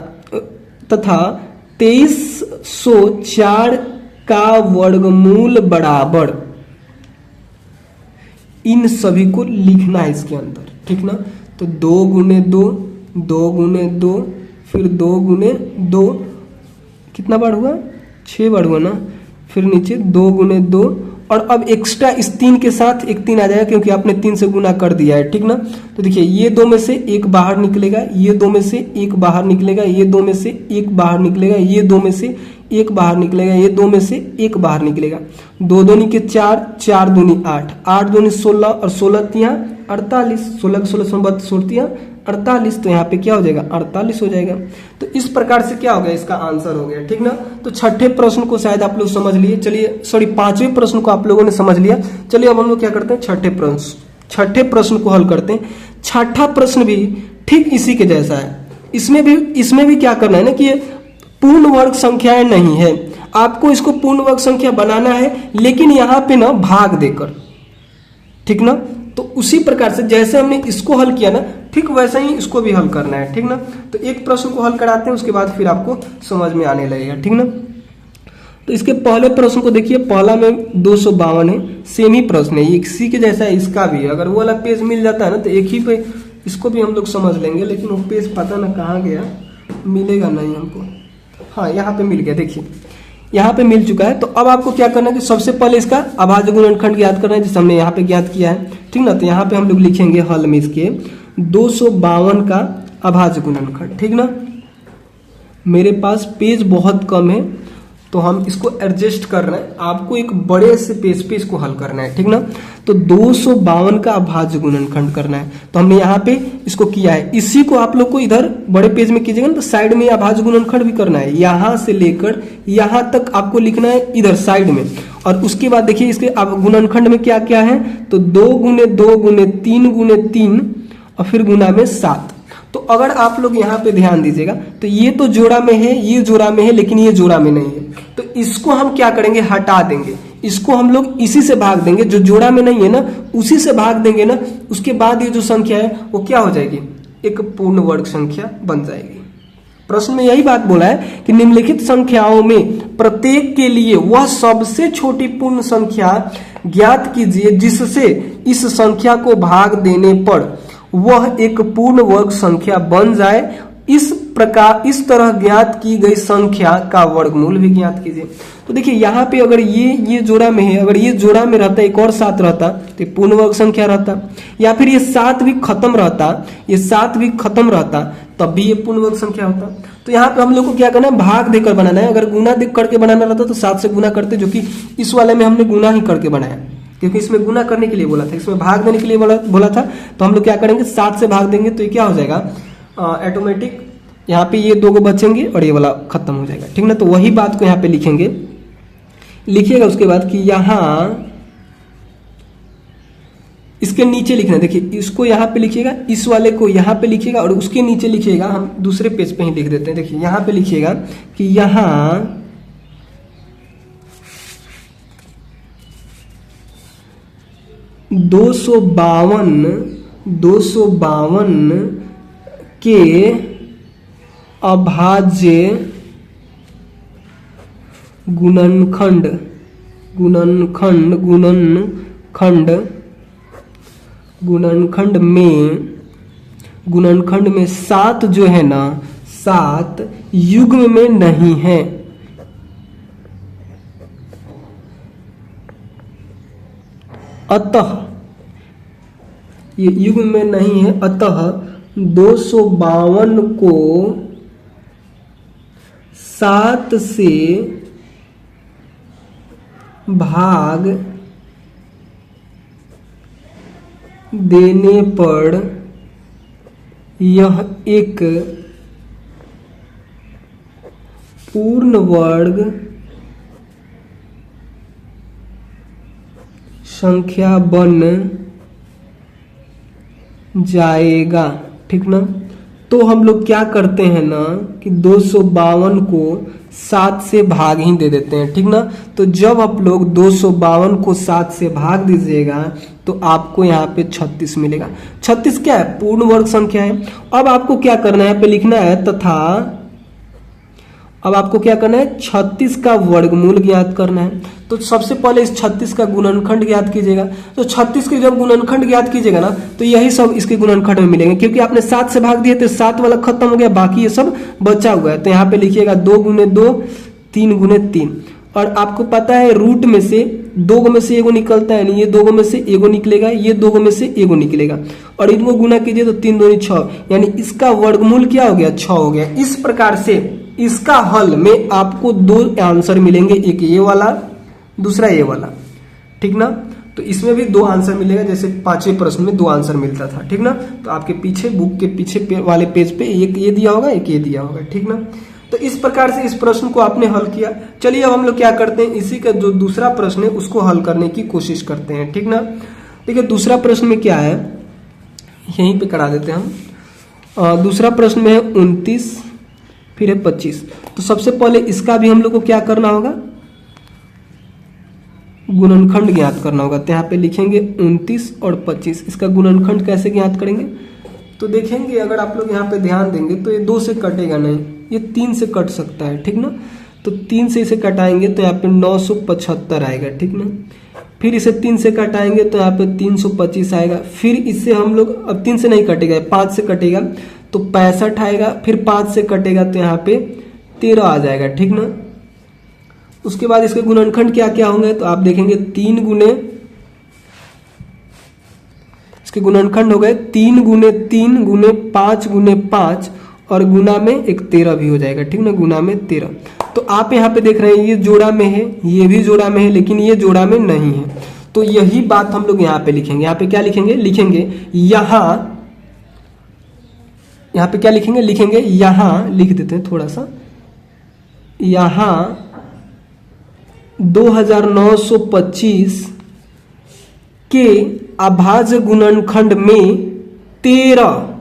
तथा 2304 का वर्गमूल बराबर, इन सभी को लिखना है इसके अंदर, ठीक ना। तो 2 गुने 2, 2 गुने 2, फिर 2 गुने 2, कितना बार हुआ, 6 बार हुआ ना, फिर नीचे 2 गुने 2, और अब एक्स्ट्रा इस 3 के साथ एक 3 आ जाएगा क्योंकि आपने 3 से गुना कर दिया है, ठीक ना। तो देखिए ये 2 में से 1 बाहर निकलेगा, ये 2 में से 1 बाहर निकलेगा, ये 2 में से 1 बाहर निकलेगा, ये 2 में से 1 बाहर निकलेगा, ये 2 में से 1 बाहर निकलेगा। 2 दूनी के 4, 4 दूनी 8, 8 दूनी 16, और 16 तिया 48, 16 16 16 48, तो यहाँ पे क्या हो जाएगा, 48 हो जाएगा। तो इस प्रकार से क्या हो गया, इसका आंसर हो गया, ठीक ना। तो 6ठे प्रश्न को शायद आप लोग समझ लिए। चलिए सॉरी 5वें प्रश्न को आप लोगों ने समझ लिया। चलिए अब हम लोग क्या करते हैं, 6ठे प्रश्न को हल करते हैं। 6ठा प्रश्न भी ठीक इसी के जैसा है। इसमें भी क्या करना है ना कि पूर्ण वर्ग संख्याएं नहीं है, आपको इसको पूर्ण वर्ग संख्या बनाना है, लेकिन यहाँ पे ना भाग देकर, ठीक ना। तो उसी प्रकार से जैसे हमने इसको हल किया ना, ठीक वैसा ही इसको भी हल करना है, ठीक ना। तो एक प्रश्न को हल कराते हैं, उसके बाद फिर आपको समझ में आने लगेगा, ठीक ना। तो इसके पहले प्रश्न को देखिए, पहला में 252 है, सेम ही प्रश्न है, इसी के जैसा है इसका भी। अगर वो वाला पेज मिल जाता है ना तो एक ही पे इसको भी हम लोग समझ लेंगे, लेकिन वो पेज पता ना कहाँ गया, मिलेगा नहीं हमको। हाँ, यहाँ पे मिल गया, देखिए यहाँ पे मिल चुका है। तो अब आपको क्या करना है कि सबसे पहले इसका अभाज्य गुणनखंड ज्ञात करना है, जिसे हमने यहाँ पे ज्ञात किया है, ठीक ना। तो यहाँ पे हम लोग लिखेंगे हल में इसके 252 का अभाज्य गुणनखंड, ठीक ना। मेरे पास पेज बहुत कम है तो हम इसको एडजस्ट कर रहे हैं, आपको एक बड़े से पेज पे इसको हल करना है, ठीक ना। तो 252 का अभाज्य गुणनखंड करना है, तो हमने यहाँ पे इसको किया है। इसी को आप लोग को इधर बड़े पेज में कीजिएगा ना, तो साइड में अभाज्य गुणनखंड भी करना है, यहाँ से लेकर यहाँ तक आपको लिखना है इधर साइड में। और उसके बाद देखिए इसके अब गुणनखंड में क्या क्या है, तो 2 गुने 2 गुने 3 गुने 3 और फिर गुना में 7। तो अगर आप लोग यहाँ पे ध्यान दीजिएगा तो ये तो जोड़ा में है, ये जोड़ा में है, लेकिन ये जोड़ा में नहीं है। तो इसको हम क्या करेंगे, हटा देंगे, इसको हम लोग इसी से भाग देंगे, जो जोड़ा में नहीं है ना उसी से भाग देंगे ना। उसके बाद ये जो संख्या है वो क्या हो जाएगी, एक पूर्ण वर्ग संख्या बन जाएगी। प्रश्न में यही बात बोला है कि निम्नलिखित संख्याओं में प्रत्येक के लिए वह सबसे छोटी पूर्ण संख्या ज्ञात कीजिए जिससे इस संख्या को भाग देने पर वह एक पूर्ण वर्ग संख्या बन जाए। इस प्रकार इस तरह ज्ञात की गई संख्या का वर्गमूल भी ज्ञात कीजिए। तो देखिए यहाँ पे अगर ये जोड़ा में है, अगर ये जोड़ा में रहता, एक और 7 रहता तो पूर्ण वर्ग संख्या रहता, या फिर ये 7 भी खत्म रहता, ये 7 भी खत्म रहता, तब भी ये पूर्ण वर्ग संख्या होता। तो यहाँ पे हम लोग को क्या करना है, भाग देकर बनाना है। अगर गुना देख करके बनाना रहता तो 7 से गुना करते, जो कि इस वाले में हमने गुना ही करके बनाया, क्योंकि इसमें गुना करने के लिए बोला था, इसमें भाग देने के लिए बोला था। तो हम लोग क्या करेंगे, 7 से भाग देंगे तो ये क्या हो जाएगा, ऑटोमेटिक यहाँ पे ये 2 को बचेंगे और ये वाला खत्म हो जाएगा, ठीक ना। तो वही बात को यहाँ पे लिखेंगे, लिखिएगा उसके बाद कि यहाँ इसके नीचे लिखना है। देखिए इसको यहाँ पे लिखिएगा, इस वाले को यहाँ पे लिखिएगा और उसके नीचे लिखिएगा, हम दूसरे पेज पे ही लिख देते हैं। देखिए यहाँ पे लिखिएगा कि यहाँ 252 के अभाज्य गुणनखंड में 7 जो है ना, 7 युग्म में नहीं है। अतः ये युग्म में नहीं है, अतः 252 को 7 से भाग देने पर यह एक पूर्ण वर्ग संख्या बन जाएगा, ठीक ना। तो हम लोग क्या करते हैं ना कि 252 को 7 से भाग ही दे देते हैं, ठीक ना। तो जब आप लोग 252 को 7 से भाग दीजिएगा तो आपको यहाँ पे 36 मिलेगा। 36 क्या है, पूर्ण वर्ग संख्या है। अब आपको क्या करना है, यहाँ पे लिखना है तथा अब आपको क्या करना है, 36 का वर्गमूल ज्ञात करना है। तो सबसे पहले इस 36 का गुणनखंड ज्ञात कीजिएगा। तो 36 के जब गुणनखंड ज्ञात कीजिएगा ना तो यही सब इसके गुणनखंड में मिलेंगे, क्योंकि आपने 7 से भाग दिए तो 7 वाला खत्म हो गया, बाकी ये सब बचा हुआ है। तो यहाँ पे लिखिएगा 2 गुने 2 3 गुने 3। और आपको पता है रूट में से 2 में से एगो निकलता है, ये 2 में से एगो निकलेगा, ये 2 में से एगो निकलेगा, और इनको गुना कीजिए तो 3 दूनी 6, यानी इसका वर्गमूल क्या हो गया, 6 हो गया। इस प्रकार से इसका हल में आपको 2 आंसर मिलेंगे, एक ये वाला, दूसरा ये वाला, ठीक ना। तो इसमें भी 2 आंसर मिलेगा, जैसे 5वें प्रश्न में 2 आंसर मिलता था, ठीक ना। तो आपके पीछे बुक के पीछे वाले पेज पे एक ये दिया होगा, एक ये दिया होगा, ठीक ना। तो इस प्रकार से इस प्रश्न को आपने हल किया। चलिए अब हम लोग क्या करते हैं, इसी का जो दूसरा प्रश्न है उसको हल करने की कोशिश करते हैं, ठीक ना। देखिए दूसरा प्रश्न में क्या है, यहीं पे करा देते हैं हम। दूसरा प्रश्न में है 29, फिर है 25। तो सबसे पहले इसका भी हम लोग को क्या करना होगा, गुणनखंड ज्ञात करना होगा। तो यहाँ पे लिखेंगे 29 और 25। इसका गुणनखंड कैसे ज्ञात करेंगे? तो देखेंगे अगर आप लोग यहाँ पे ध्यान देंगे तो ये 2 से कटेगा नहीं, ये 3 से कट सकता है, ठीक ना। तो 3 से इसे कटाएंगे तो यहाँ पे 975 आएगा, ठीक ना। फिर इसे 3 से कटाएंगे तो यहाँ पे 325 आएगा। फिर इससे हम लोग, अब 3 से नहीं कटेगा, 5 से कटेगा तो 65 आएगा। फिर 5 से कटेगा तो यहाँ पे 13 आ जाएगा, ठीक ना। उसके बाद इसके गुणनखंड क्या क्या होंगे तो आप देखेंगे 3 गुने, इसके गुणनखंड हो गए 3 गुने 3 गुने 5 गुने 5 और गुना में एक 13 भी हो जाएगा, ठीक ना, गुना में 13। तो आप यहाँ पे देख रहे हैं ये जोड़ा में है, ये भी जोड़ा में है, लेकिन ये जोड़ा में नहीं है। तो यही बात हम लोग यहाँ पे लिखेंगे। यहाँ पे क्या लिखेंगे? लिखेंगे यहाँ पे क्या लिखेंगे? लिखेंगे यहाँ, लिख देते हैं थोड़ा सा, यहाँ 2925 के अभाज्य गुणनखंड में 13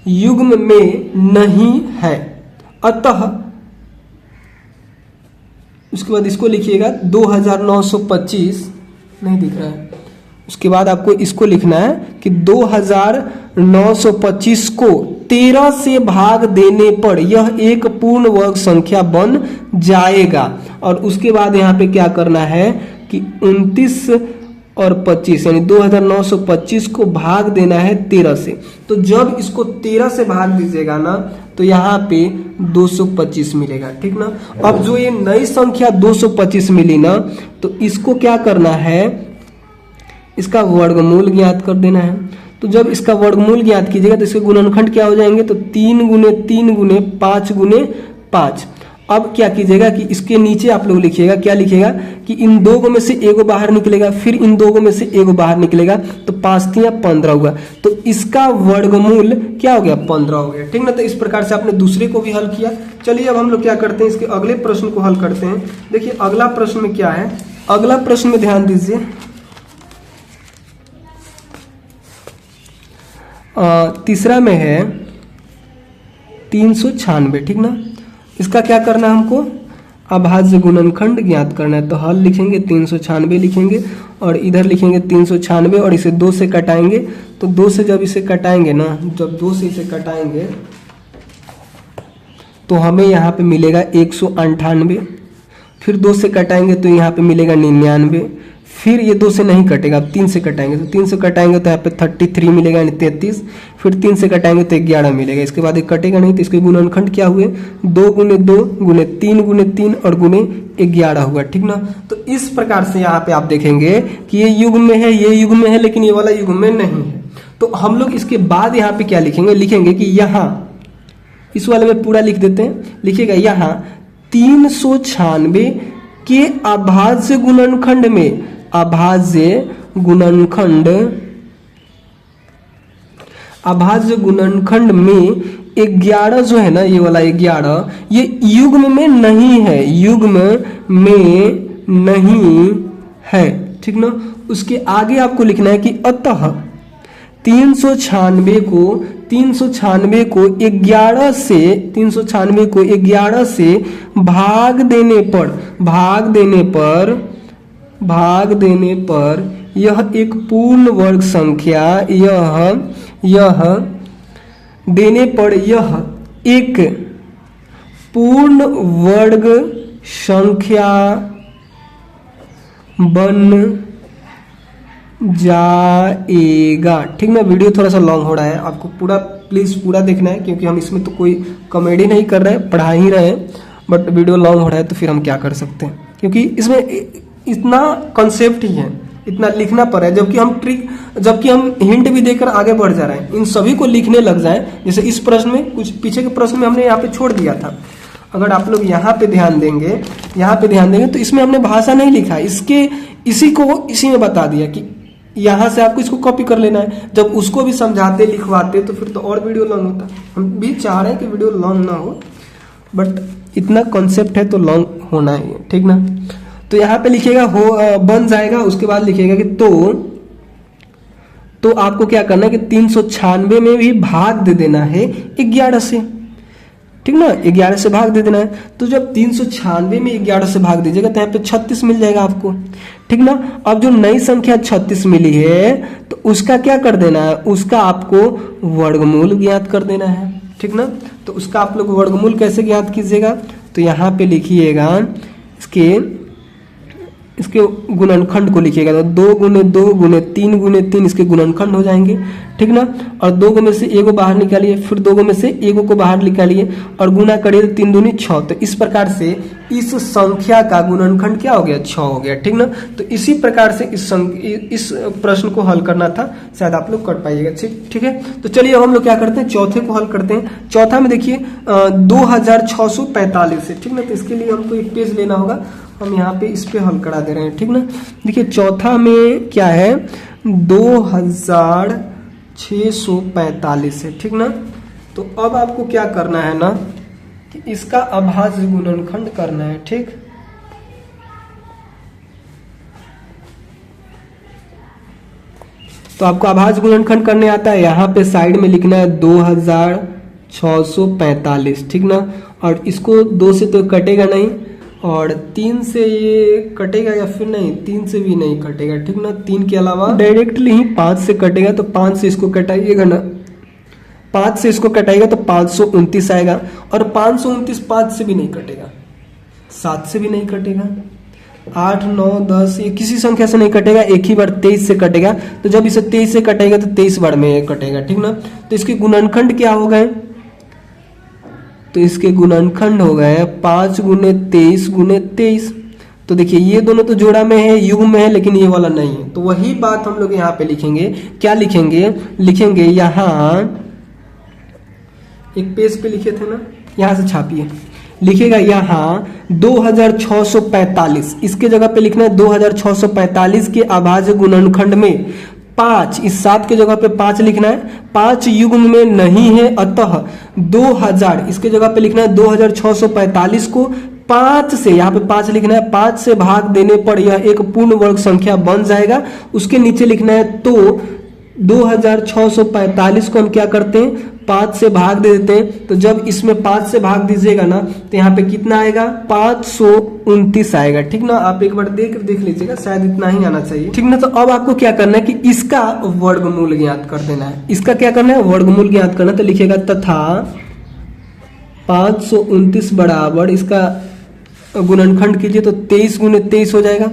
युग्म में नहीं है। अतः उसके बाद इसको लिखिएगा 2925, नहीं दिख रहा है। उसके बाद आपको इसको लिखना है कि 2925 को 13 से भाग देने पर यह एक पूर्ण वर्ग संख्या बन जाएगा। और उसके बाद यहाँ पे क्या करना है कि 29 और 25 यानी 2925 को भाग देना है 13 से। तो जब इसको 13 से भाग दीजिएगा ना तो यहाँ पे 225 मिलेगा, ठीक ना। अब जो ये नई संख्या 225 मिली ना, तो इसको क्या करना है, इसका वर्गमूल ज्ञात कर देना है। तो जब इसका वर्गमूल ज्ञात कीजिएगा तो इसके गुणनखंड क्या हो जाएंगे, तो 3 गुने 3 गुने 5 गुने 5। अब क्या कीजिएगा कि इसके नीचे आप लोग लिखिएगा, क्या लिखिएगा कि इन 2 में से एगो बाहर निकलेगा, फिर इन 2 में से एगो बाहर निकलेगा, तो 5 तिया 15 हुआ। तो इसका वर्गमूल क्या हो गया, 15 हो गया, ठीक ना। तो इस प्रकार से आपने दूसरे को भी हल किया। चलिए अब हम लोग क्या करते हैं, इसके अगले प्रश्न को हल करते हैं। देखिए अगला प्रश्न में क्या है, अगला प्रश्न में ध्यान दीजिए। तीसरा में है 396, ठीक ना। इसका क्या करना है हमको, अभाज्य गुणनखंड ज्ञात करना है। तो हल लिखेंगे 396 लिखेंगे और इधर लिखेंगे 396 और इसे 2 से कटाएंगे। तो 2 से जब इसे कटाएंगे ना, जब 2 से इसे कटाएंगे तो हमें यहाँ पे मिलेगा 198। फिर 2 से कटाएंगे तो यहाँ पे मिलेगा 99। फिर ये 2 से नहीं कटेगा, अब 3 से कटाएंगे। तो 3 से कटाएंगे तो यहाँ पे 33 मिलेगा यानी 33। फिर 3 से कटाएंगे तो 11 मिलेगा। इसके बाद एक कटेगा नहीं, तो इसके गुणनखंड क्या हुए, 2 गुने 2 गुने 3 और गुने 11 हुआ, ठीक ना। तो इस प्रकार से यहाँ पे आप देखेंगे कि ये युग्म में है, ये युग्म में है, लेकिन ये वाला युग्म में नहीं है। तो हम लोग इसके बाद यहाँ पे क्या लिखेंगे, लिखेंगे कि यहाँ इस वाले में पूरा लिख देते हैं। लिखिएगा यहाँ 396 के अभाज्य गुणनखंड में, अभाज्य गुणनखंड में 11 जो है ना, ये वाला 11 ये युग्म में नहीं है, युग्म में नहीं है, ठीक ना। उसके आगे आपको लिखना है कि अतः 396 को 11 से भाग देने पर यह एक पूर्ण वर्ग संख्या, यह देने पर यह एक पूर्ण वर्ग संख्या बन जाएगा, ठीक ना। वीडियो थोड़ा सा लॉन्ग हो रहा है, आपको पूरा प्लीज पूरा देखना है, क्योंकि हम इसमें तो कोई कॉमेडी नहीं कर रहे हैं, पढ़ा ही रहे हैं। बट वीडियो लॉन्ग हो रहा है तो फिर हम क्या कर सकते हैं, क्योंकि इसमें इतना कॉन्सेप्ट ही है, इतना लिखना पड़ रहा है। जबकि हम हिंट भी देकर आगे बढ़ जा रहे हैं। इन सभी को लिखने लग जाए, जैसे इस प्रश्न में, कुछ पीछे के प्रश्न में हमने यहाँ पे छोड़ दिया था। अगर आप लोग यहाँ पे ध्यान देंगे तो इसमें हमने भाषा नहीं लिखा, इसी में बता दिया कि यहाँ से आपको इसको कॉपी कर लेना है। जब उसको भी समझाते लिखवाते तो फिर तो और वीडियो लॉन्ग होता। हम भी चाह रहे हैं कि वीडियो लॉन्ग ना हो, बट इतना कॉन्सेप्ट है तो लॉन्ग होना ही है, ठीक ना। तो यहाँ पे लिखिएगा बन जाएगा। उसके बाद लिखिएगा कि तो आपको क्या करना है कि 396 में भी भाग दे देना है 11 से। ठीक ना, 11 से भाग दे देना है। तो जब 396 में 11 से भाग दीजिएगा तो यहाँ पे 36 मिल जाएगा आपको, ठीक ना। अब जो नई संख्या 36 मिली है तो उसका क्या कर देना है, उसका आपको वर्गमूल ज्ञात कर देना है, ठीक ना। तो उसका आप लोग वर्गमूल कैसे ज्ञात कीजिएगा, तो यहाँ पे लिखिएगा इसके गुणनखंड को लिखिएगा। तो 2 गुने 2 गुने 3 गुने 3 इसके गुणनखंड हो जाएंगे, ठीक ना। और 2 में से 1 बाहर निकालिए, फिर 2 में से 1 को बाहर निकालिए और गुना करिए तो 3 दूनी 6। तो इस प्रकार से इस संख्या का गुणनखंड क्या हो गया, 6 हो गया, ठीक ना। तो इसी प्रकार से इस प्रश्न को हल करना था, शायद आप लोग कर पाइएगा, ठीक है। तो चलिए हम लोग क्या करते हैं, चौथे को हल करते हैं। चौथा में देखिए 2645 है, ठीक ना। तो इसके लिए हमको एक पेज लेना होगा, हम यहाँ पे इस पे हल करा दे रहे हैं, ठीक ना। देखिए चौथा में क्या है, 2645 है, ठीक ना। तो अब आपको क्या करना है ना कि इसका अभाज्य गुणनखंड करना है, ठीक। तो आपको अभाज्य गुणनखंड करने आता है, यहाँ पे साइड में लिखना है 2645, ठीक ना। और इसको 2 से तो कटेगा नहीं, और 3 से ये कटेगा या फिर नहीं, 3 से भी नहीं कटेगा, ठीक ना। 3 के अलावा डायरेक्टली ही 5 से कटेगा, तो 5 से इसको कटाइएगा ना, 5 से इसको कटाइएगा तो 529 आएगा। और 529 5 से भी नहीं कटेगा, 7 से भी नहीं कटेगा, 8 9 10 ये किसी संख्या से नहीं कटेगा, एक ही बार 23 से कटेगा। तो जब इसे 23 से कटेगा तो 23 बार में कटेगा, ठीक ना। तो इसके गुणनखंड क्या हो गए, तो इसके गुणनखंड हो गए 5 गुने 23 गुने 23। तो देखिए ये दोनों तो जोड़ा में है, युग्म में है, लेकिन ये वाला नहीं है। तो वही बात हम लोग यहाँ पे लिखेंगे, क्या लिखेंगे यहाँ एक पेज पे लिखे थे ना, यहाँ से छापिए, लिखेगा यहाँ 2645, इसके जगह पे लिखना है 2645 के अभाज्य गुणनखंड में 5, इस 7 के जगह पे 5 लिखना है, 5 युग्म में नहीं है, अतः 2000 इसके जगह पे लिखना है 2645 को 5 से, यहाँ पे 5 लिखना है, 5 से भाग देने पर यह एक पूर्ण वर्ग संख्या बन जाएगा। उसके नीचे लिखना है तो 2645 को हम क्या करते हैं, 5 से भाग दे देते हैं। तो जब इसमें 5 से भाग दीजिएगा ना तो यहाँ पे कितना आएगा, 529 आएगा, ठीक ना। आप एक बार देख लीजिएगा, शायद इतना ही आना चाहिए, ठीक ना। तो अब आपको क्या करना है कि इसका वर्गमूल ज्ञात कर देना है। इसका क्या करना है, वर्गमूल ज्ञात करना। तो लिखेगा तथा 529 बराबर इसका गुणनखंड कीजिए, तो 23 गुने 23 हो जाएगा।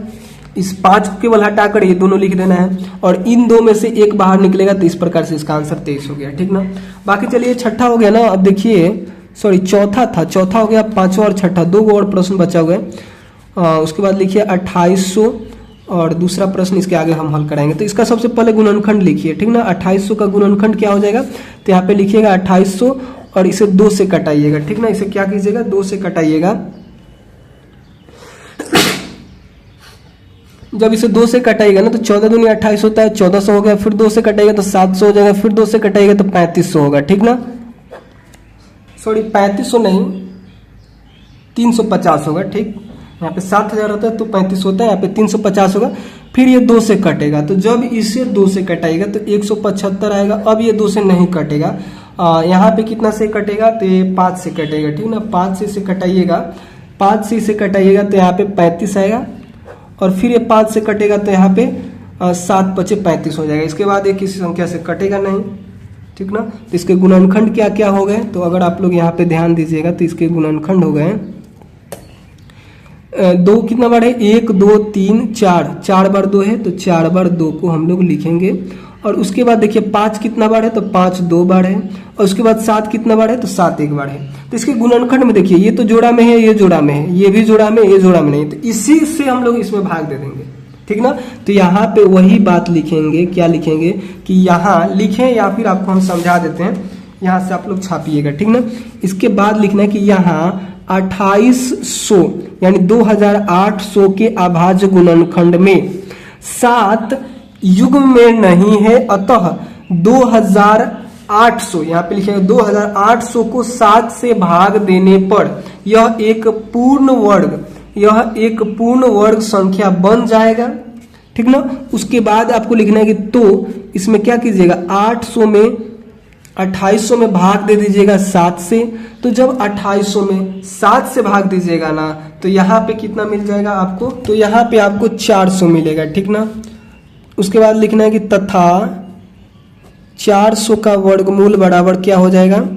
इस 5 को केवल हटाकर ये दोनों लिख देना है, और इन 2 में से 1 बाहर निकलेगा, तो इस प्रकार से इसका आंसर 23 हो गया, ठीक ना। बाकी चलिए छठा हो गया ना। अब देखिए चौथा हो गया, 5वां और छठा 2 और प्रश्न बचा हुआ है। उसके बाद लिखिए 2800, और दूसरा प्रश्न इसके आगे हम हल कराएंगे। तो इसका सबसे पहले गुणनखंड लिखिए, ठीक ना। 2800 का गुणनखंड क्या हो जाएगा, तो यहाँ पे लिखिएगा 2800 और इसे 2 से कटाइएगा, ठीक ना। इसे क्या कीजिएगा, 2 से कटाइएगा। जब इसे 2 से कटाएगा ना तो 14 दूनी 28 होता है, 1400 हो गया, फिर 2 से कटाएगा तो 700 हो जाएगा, फिर 2 से कटाएगा तो 3500 होगा, ठीक ना। सॉरी 3500 नहीं, 350 होगा, ठीक। यहाँ पे 7000 होता है तो 35 होता है, यहाँ पे 350 होगा। फिर ये 2 से कटेगा, तो जब इसे 2 से कटाएगा तो 175 आएगा। अब ये 2 से नहीं कटेगा, यहाँ पे कितना से कटेगा, तो ये 5 से कटेगा, ठीक ना। 5 से इसे कटाइएगा, 5 से इसे कटाइएगा तो यहाँ पे 35 आएगा, और फिर ये 5 से कटेगा तो यहाँ पे 7 × 5 = 35 हो जाएगा। इसके बाद ये किसी संख्या से कटेगा नहीं, ठीक ना। तो इसके गुणनखंड क्या क्या हो गए, तो अगर आप लोग यहाँ पे ध्यान दीजिएगा तो इसके गुणनखंड हो गए 2 कितना बार है, 1 2 3 4, 4 बार 2 है, तो 4 बार 2 को हम लोग लिखेंगे। और उसके बाद देखिए 5 कितना बार है, तो 5 2 बार है, और उसके बाद 7 कितना बार है, तो 7 1 बार है। तो इसके गुणनखंड में देखिए ये तो जोड़ा में है, ये जोड़ा में है, ये भी जोड़ा में, ये जोड़ा में नहीं, तो इसी से हम लोग इसमें भाग दे देंगे, ठीक ना। तो यहाँ पे वही बात लिखेंगे, क्या लिखेंगे कि यहाँ लिखें, या फिर आपको हम समझा देते हैं, यहाँ से आप लोग छापिएगा, ठीक ना। इसके बाद लिखना है कि यहाँ 2800 यानी 2800 के अभाज्य गुणनखंड में 7 युग्म में नहीं है, अतः 2800 यहाँ पे लिखेगा 2800 को 7 से भाग देने पर यह एक पूर्ण वर्ग संख्या बन जाएगा, ठीक ना। उसके बाद आपको लिखना है कि तो इसमें क्या कीजिएगा, 800 में 2800 में भाग दे दीजिएगा 7 से। तो जब 2800 में 7 से भाग दीजिएगा ना तो यहाँ पे कितना मिल जाएगा आपको, तो यहाँ पे आपको 400 मिलेगा, ठीक ना। उसके बाद लिखना है कि तथा 400 का वर्गमूल बराबर क्या हो जाएगा।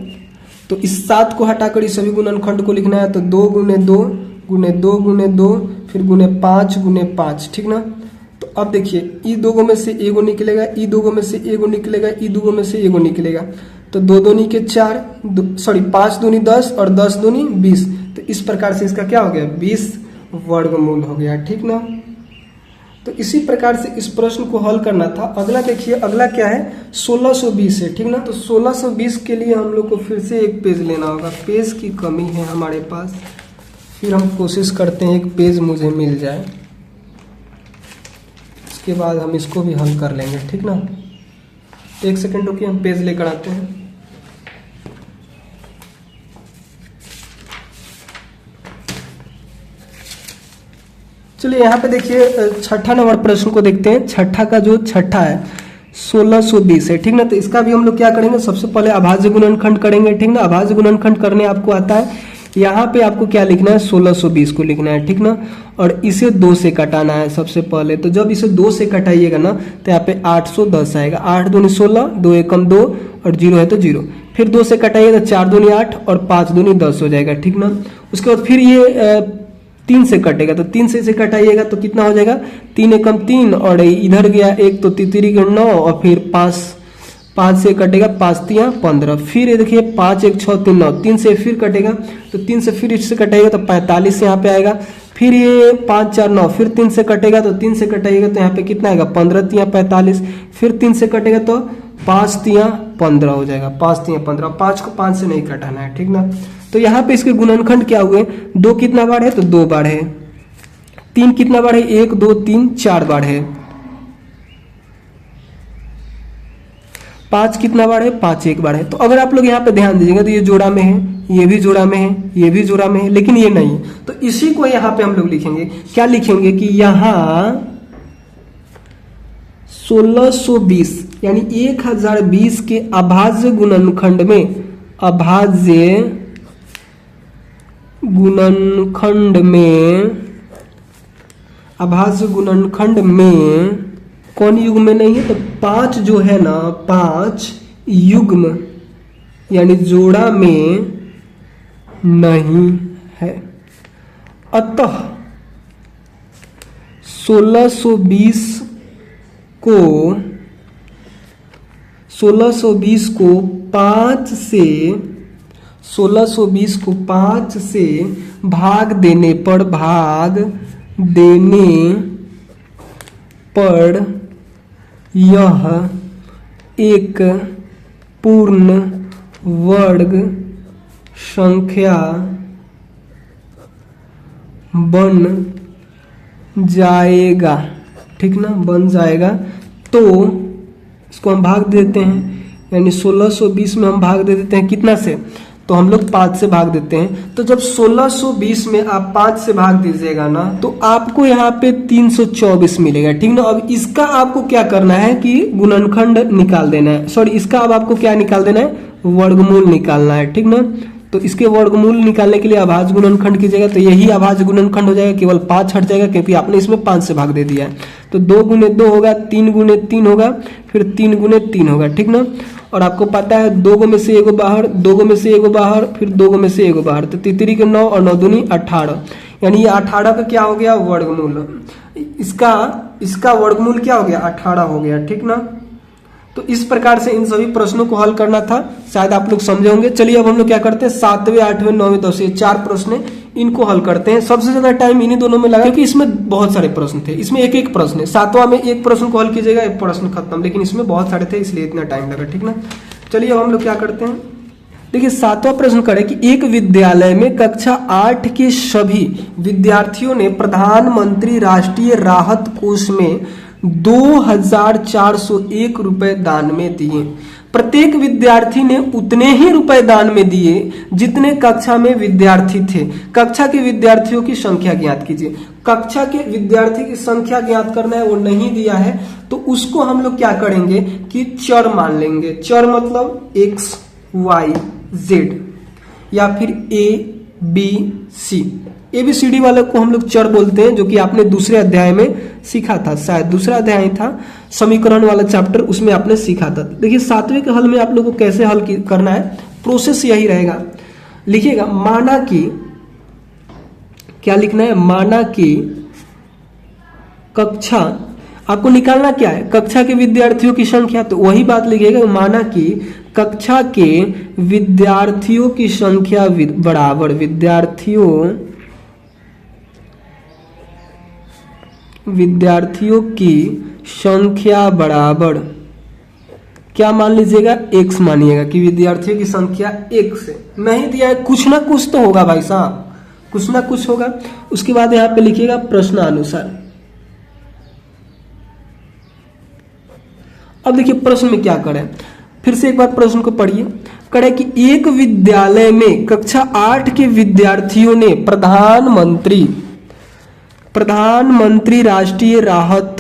तो इस 7 को हटाकर इस सभी गुणनखंड को लिखना है। तो 2 गुने 2 गुने 2 गुने 2 फिर गुने 5 गुने 5, ठीक ना। तो अब देखिए ई दोगो में से एगो निकलेगा, ई दोगो में से एगो निकलेगा, ई दोगो में से एगो निकलेगा। तो 2 दूनी के 4, 5 दूनी 10 और 10 दूनी 20। तो इस प्रकार से इसका क्या हो गया, 20 वर्गमूल हो गया, ठीक ना। तो इसी प्रकार से इस प्रश्न को हल करना था। अगला देखिए, अगला क्या है, 1620 है, ठीक ना। तो 1620 के लिए हम लोग को फिर से एक पेज लेना होगा, पेज की कमी है हमारे पास। फिर हम कोशिश करते हैं एक पेज मुझे मिल जाए, इसके बाद हम इसको भी हल कर लेंगे, ठीक ना। एक सेकंड रुकिए, हम पेज लेकर आते हैं। चलिए यहाँ पे देखिए छठा नंबर प्रश्न को देखते हैं। छठा का जो छठा है 1620 है, ठीक ना। तो इसका भी हम लोग क्या करेंगे, सबसे पहले अभाज्य गुणनखंड करेंगे, ठीक ना। अभाज्य गुणनखंड करने आपको आता है। यहाँ पे आपको क्या लिखना है, 1620 को लिखना है, ठीक ना। और इसे 2 से कटाना है सबसे पहले। तो जब इसे 2 से कटाइएगा ना तो यहाँ पे 810 आएगा। 8 दूनी 16, 2 एकम 2 और 0 है तो 0। फिर 2 से कटाइएगा तो 4 दूनी 8 और 5 दूनी 10 हो जाएगा, ठीक ना। उसके बाद फिर ये 3 से कटेगा, तो 3 से कटाइएगा तो कितना हो जाएगा, 3 एकम 3 और इधर गया 1 तो 3 9 और फिर 5 से कटेगा, 5 3 15। फिर ये देखिए 5 1 6 3 9, 3 से फिर कटेगा तो 3 से फिर इससे कटाइएगा तो 45 यहाँ पे आएगा। फिर ये 5 4 9, फिर 3 से कटेगा तो 3 से कटाइएगा तो यहाँ पे कितना आएगा, 15 3 45। फिर 3 से कटेगा तो 5 3 15 हो जाएगा, 5 3 15। 5 को 5 से नहीं कटाना है, ठीक ना। तो यहाँ पे इसके गुणनखंड क्या हुए, 2 कितना बार है तो 2 बार है, 3 कितना बार है 1 2 3 4 बार है, 5 कितना बार है 5 1 बार है। तो अगर आप लोग यहाँ पे ध्यान दीजिएगा तो ये जोड़ा में है, ये भी जोड़ा में है, ये भी जोड़ा में है, लेकिन ये नहीं। तो इसी को यहाँ पे हम लोग लिखेंगे, क्या लिखेंगे कि यहाँ 1620 यानी 1020 के अभाज्य गुणनखंड में, अभाज्य गुणनखंड में कौन युग्म में नहीं है, तो 5 जो है ना, 5 युग्म यानी जोड़ा में नहीं है। अतः 1620 को 5 से भाग देने पर यह एक पूर्ण वर्ग संख्या बन जाएगा, ठीक ना, बन जाएगा। तो इसको हम भाग देते हैं, यानी 1620 में हम भाग दे देते हैं कितना से, तो हम लोग 5 से भाग देते हैं। तो जब 1620 में आप 5 से भाग दीजिएगा ना तो आपको यहाँ पे 324 मिलेगा, ठीक ना। अब इसका आपको क्या करना है कि गुणनखंड निकाल देना है, सॉरी इसका अब आपको क्या निकाल देना है, वर्गमूल निकालना है, ठीक ना। तो इसके वर्गमूल निकालने के लिए अभाज्य गुणनखंड कीजिएगा, तो यही अभाज्य गुणनखंड हो जाएगा, केवल 5 हट जाएगा क्योंकि आपने इसमें 5 से भाग दे दिया है। तो 2 गुने 2 होगा, 3 गुने 3 होगा, फिर 3 गुने 3 होगा, ठीक ना। और आपको पता है 2 गो में से एगो बाहर, 2 गो में से एगो बाहर, फिर 2 गो में से एगो बाहर, तो 3 के 9 और 9 दूनी 18, यानी ये 18 का क्या हो गया, वर्गमूल। इसका वर्गमूल क्या हो गया, 18 हो गया, ठीक ना। तो इस प्रकार से इन सभी प्रश्नों को हल करना था, शायद आप लोग समझे होंगे। चलिए अब हम लोग क्या करते हैं, 7वें 8वें 9वें 10वें 4 प्रश्न इनको हल करते हैं। सबसे ज्यादा टाइम इन्हीं दोनों में लगा क्योंकि इसमें बहुत सारे प्रश्न थे, इसमें एक एक प्रश्न है। 7वां में एक प्रश्न को हल कीजिएगा, एक प्रश्न खत्म, लेकिन इसमें बहुत सारे थे इसलिए इतना टाइम लगा, ठीक ना। चलिए अब हम लोग क्या करते हैं, देखिए 7वां प्रश्न करें कि एक विद्यालय में कक्षा 8 के सभी विद्यार्थियों ने प्रधानमंत्री राष्ट्रीय राहत कोष में 2401 रुपए दान में दिए। प्रत्येक विद्यार्थी ने उतने ही रुपए दान में दिए जितने कक्षा में विद्यार्थी थे। कक्षा के विद्यार्थियों की संख्या ज्ञात कीजिए। कक्षा के विद्यार्थी की संख्या ज्ञात करना है, वो नहीं दिया है तो उसको हम लोग क्या करेंगे कि चर मान लेंगे। चर मतलब x y z या फिर a b c। ABCD वाले को हम लोग चर बोलते हैं, जो कि आपने दूसरे अध्याय में सीखा था, शायद दूसरा अध्याय था समीकरण वाला चैप्टर, उसमें आपने सीखा था। देखिए 7वें के हल में आप लोगों को कैसे हल करना है, प्रोसेस यही रहेगा। लिखिएगा माना कि, क्या लिखना है, माना कि कक्षा, आपको निकालना क्या है, कक्षा के विद्यार्थियों की संख्या, तो वही बात लिखिएगा, माना कि कक्षा के विद्यार्थियों की संख्या बराबर विद्यार्थियों की संख्या बराबर क्या मान लीजिएगा, x मानिएगा कि विद्यार्थियों की संख्या x है। नहीं दिया है, कुछ ना कुछ तो होगा भाई साहब, कुछ ना कुछ होगा। उसके बाद यहाँ पे लिखिएगा प्रश्नानुसार। अब देखिए प्रश्न में क्या करें, फिर से एक बार प्रश्न को पढ़िए। करे कि एक विद्यालय में कक्षा 8 के विद्यार्थियों ने प्रधानमंत्री राष्ट्रीय राहत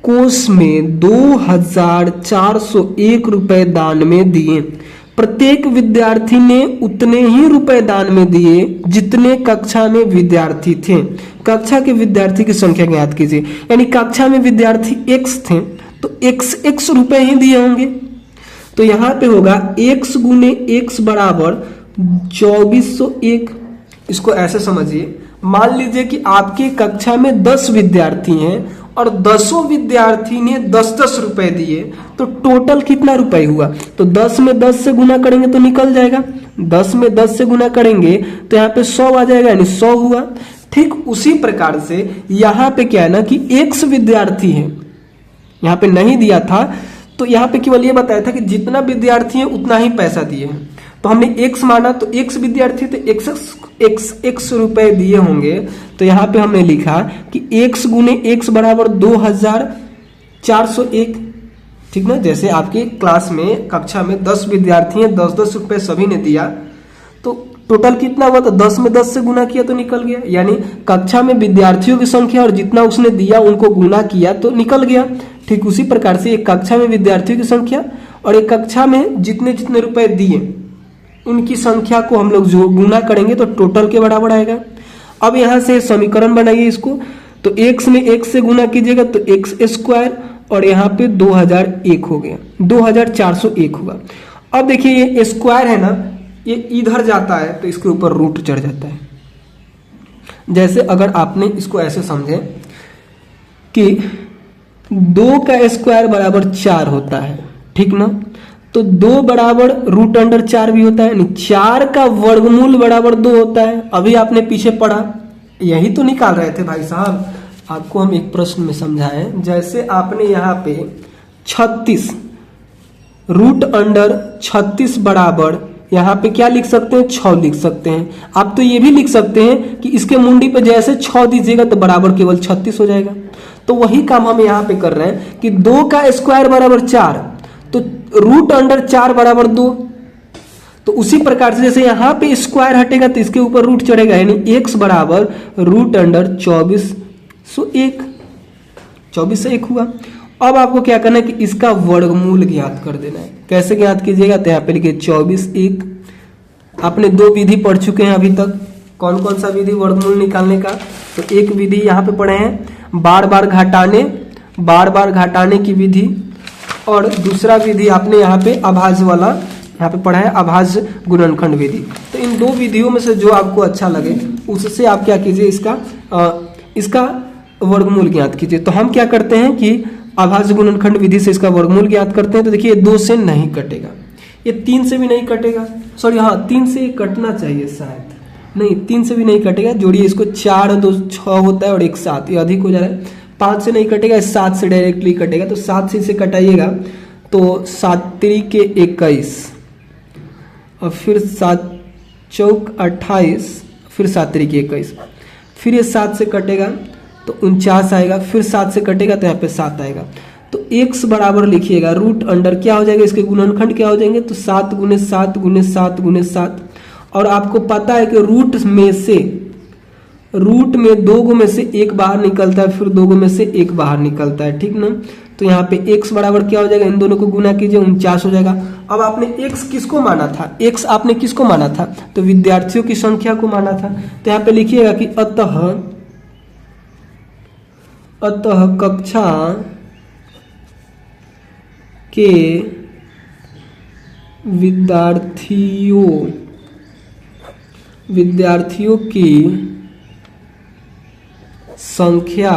कोष में 2401 रुपए दान में दिए। प्रत्येक विद्यार्थी ने उतने ही रुपए दान में दिए जितने कक्षा में विद्यार्थी थे। कक्षा के विद्यार्थी की संख्या ज्ञात कीजिए। यानी कक्षा में विद्यार्थी x थे तो x रुपए ही दिए होंगे। तो यहाँ पे होगा x गुने x बराबर 2401। इसको ऐसे समझिए, मान लीजिए कि आपके कक्षा में 10 विद्यार्थी हैं और 10 विद्यार्थी ने 10-10 रुपए दिए, तो टोटल कितना रुपए हुआ, तो 10 में 10 से गुना करेंगे तो निकल जाएगा। 10 में 10 से गुना करेंगे तो यहाँ पे 100 आ जाएगा, यानी 100 हुआ। ठीक उसी प्रकार से यहाँ पे क्या है ना कि x विद्यार्थी है, यहाँ पे नहीं दिया था तो यहाँ पे केवल ये बताया था कि जितना विद्यार्थी है उतना ही पैसा दिए हैं। तो हमने x माना तो x विद्यार्थी तो x रुपए दिए होंगे। तो यहाँ पे हमने लिखा कि x गुने x बराबर 2401। ठीक ना, जैसे आपके क्लास में कक्षा में 10 विद्यार्थी हैं, 10-10 रुपए सभी ने दिया, तो टोटल कितना हुआ, तो 10 में 10 से गुना किया तो निकल गया। यानी कक्षा में विद्यार्थियों की संख्या और जितना उसने दिया उनको गुना किया तो निकल गया। ठीक उसी प्रकार से एक कक्षा में विद्यार्थियों की संख्या और एक कक्षा में जितने जितने रुपए दिए उनकी संख्या को हम लोग जो गुना करेंगे तो टोटल के बराबर आएगा। अब यहाँ से समीकरण बनाइए इसको, तो x में x से गुना कीजिएगा तो x स्क्वायर और यहाँ पे 2001 हो गया, 2401 होगा। अब देखिए ये स्क्वायर है ना, ये इधर जाता है तो इसके ऊपर रूट चढ़ जाता है। जैसे अगर आपने इसको ऐसे समझे कि 2 का स्क्वायर बराबर 4 होता है, ठीक ना, तो 2 बराबर रूट अंडर 4 भी होता है, यानी 4 का वर्गमूल बराबर 2 होता है। अभी आपने पीछे पढ़ा, यही तो निकाल रहे थे भाई साहब। आपको हम एक प्रश्न में समझाएं, जैसे आपने यहाँ पे 36 रूट अंडर 36 बराबर यहाँ पे क्या लिख सकते हैं, 6 लिख सकते हैं। आप तो ये भी लिख सकते हैं कि इसके मुंडी पे जैसे 6 दीजिएगा तो बराबर केवल 36 हो जाएगा। तो वही काम हम यहाँ पे कर रहे हैं कि 2 का स्क्वायर बराबर 4, तो रूट अंडर 4 बराबर 2। तो उसी प्रकार से जैसे यहाँ पे स्क्वायर हटेगा तो इसके ऊपर रूट चढ़ेगा, यानी x बराबर रूट अंडर 2401, 2401 हुआ। अब आपको क्या करना है कि इसका वर्गमूल ज्ञात कर देना है। कैसे ज्ञात कीजिएगा, तो यहाँ पे लिखिए 2401। आपने 2 विधि पढ़ चुके हैं अभी तक। कौन कौन सा विधि वर्गमूल निकालने का, तो एक विधि यहाँ पे पढ़े हैं बार बार घटाने की विधि, और दूसरा विधि आपने यहाँ पे अभाज्य वाला यहाँ पे पढ़ा है, अभाज्य गुणनखंड विधि। तो इन 2 विधियों में से जो आपको अच्छा लगे उससे आप क्या कीजिए, इसका वर्गमूल ज्ञात कीजिए। तो हम क्या करते हैं कि अभाज्य गुणनखंड विधि से इसका वर्गमूल ज्ञात करते हैं। तो देखिए 2 से नहीं कटेगा, ये 3 से भी नहीं कटेगा, सॉरी हाँ 3 से कटना चाहिए शायद, नहीं 3 से भी नहीं कटेगा। जोड़िए इसको, 4 2 6 होता है और 1 7, ये अधिक हो जा रहा है। 5 से नहीं कटेगा, 7 से डायरेक्टली कटेगा। तो 7 से इसे कटाइएगा तो 7 3 के 21 और फिर 7 चौक 28, फिर 7 3 के 21, फिर ये 7 से कटेगा तो 49 आएगा, फिर 7 से कटेगा तो यहाँ पे 7 आएगा। तो x बराबर लिखिएगा रूट अंडर क्या हो जाएगा, इसके गुणनखंड क्या हो जाएंगे, तो 7 गुने 7 गुने 7 गुने 7। और आपको पता है कि रूट में 2 गो में से एक बाहर निकलता है, फिर 2 गो में से एक बाहर निकलता है, ठीक ना। तो यहाँ पे x बराबर क्या हो जाएगा, इन दोनों को गुना कीजिए 49 हो जाएगा। अब आपने x किसको माना था, x आपने किसको माना था, तो विद्यार्थियों की संख्या को माना था। तो यहाँ पे लिखिएगा कि अतः कक्षा के विद्यार्थियों की संख्या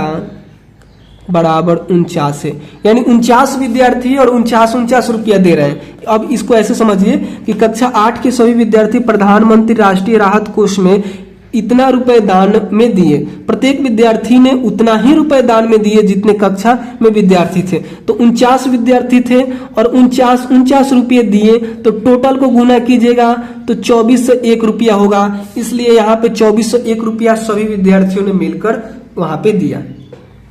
बराबर 49 है, यानी 49 विद्यार्थी और 49 रुपया दे रहे हैं। अब इसको ऐसे समझिए कि कक्षा 8 के सभी विद्यार्थी प्रधानमंत्री राष्ट्रीय राहत कोष में इतना रुपए दान में दिए, प्रत्येक विद्यार्थी ने उतना ही रुपए दान में दिए जितने कक्षा में विद्यार्थी थे। तो 49 विद्यार्थी थे और 49 रुपये दिए, तो टोटल को गुना कीजिएगा तो 2401 रुपया होगा। इसलिए यहाँ पे 2401 रुपया सभी विद्यार्थियों ने मिलकर वहां पे दिया,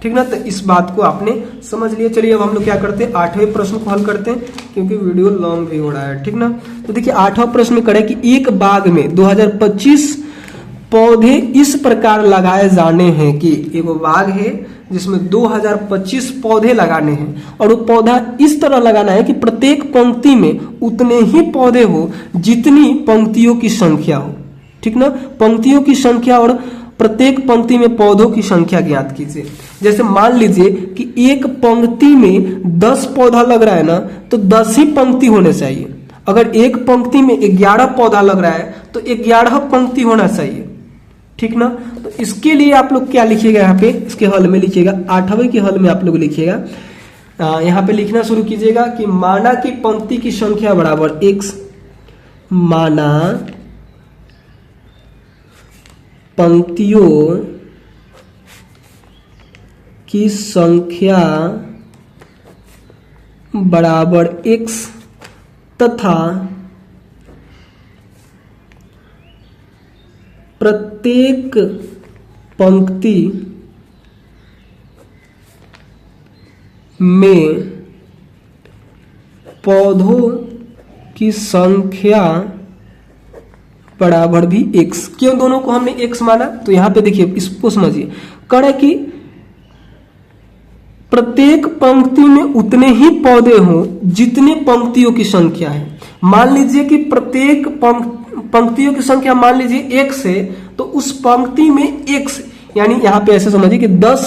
ठीक ना। तो इस बात को आपने समझ लिया। चलिए अब हम लोग क्या करते हैं, 8वें प्रश्न को हल करते हैं, क्योंकि वीडियो लॉन्ग भी हो रहा है, ठीक ना। तो देखिए 8वां प्रश्न में करें कि एक बाग में 2025 पौधे इस प्रकार लगाए जाने हैं कि एक बाग है जिसमें 2025 पौधे लगाने हैं, और वो पौधा इस तरह लगाना है कि प्रत्येक पंक्ति में उतने ही पौधे हो जितनी पंक्तियों की संख्या हो, ठीक ना। पंक्तियों की संख्या और प्रत्येक पंक्ति में पौधों की संख्या ज्ञात कीजिए। जैसे मान लीजिए कि एक पंक्ति में 10 पौधा लग रहा है ना, तो 10 ही पंक्ति होने चाहिए। अगर एक पंक्ति में 11 पौधा लग रहा है तो 11 पंक्ति होना चाहिए, ठीक ना। तो इसके लिए आप लोग क्या लिखिएगा, यहाँ पे इसके हल में लिखिएगा, 8वें के हल में आप लोग लिखिएगा, यहाँ पे लिखना शुरू कीजिएगा कि माना की पंक्ति की संख्या बराबर x, माना पंक्तियों की संख्या बराबर x तथा प्रत्येक पंक्ति में पौधों की संख्या बराबर भी x। क्यों दोनों को हमने x माना, तो यहां पे देखिए इसको समझिए, कह कि प्रत्येक पंक्ति में उतने ही पौधे हों जितने पंक्तियों की संख्या है। मान लीजिए कि प्रत्येक पंक्तियों की संख्या मान लीजिए x है, तो उस पंक्ति में x, यानी यहां पे ऐसे समझिए कि 10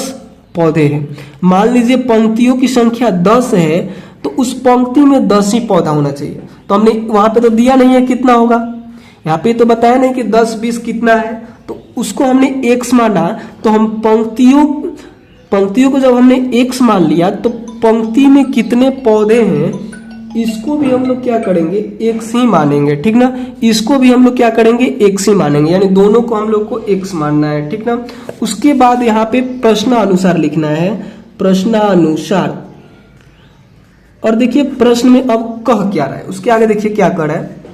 पौधे हैं। मान लीजिए पंक्तियों की संख्या 10 है, तो उस पंक्ति में 10 ही पौधा होना चाहिए। तो हमने वहां पे तो दिया नहीं है कितना होगा, यहाँ पे तो बताया नहीं कि 10 20 कितना है, तो उसको हमने x माना। तो हम पंक्तियों को जब हमने x मान लिया, तो पंक्ति में कितने पौधे हैं इसको भी हम लोग क्या करेंगे, x ही मानेंगे, ठीक ना। इसको भी हम लोग क्या करेंगे, x ही मानेंगे, यानी दोनों को हम लोग को x मानना है, ठीक ना। उसके बाद यहाँ पे प्रश्नानुसार लिखना है, प्रश्नानुसार। और देखिए प्रश्न में अब कह क्या रहा है, उसके आगे देखिए क्या कर रहा है,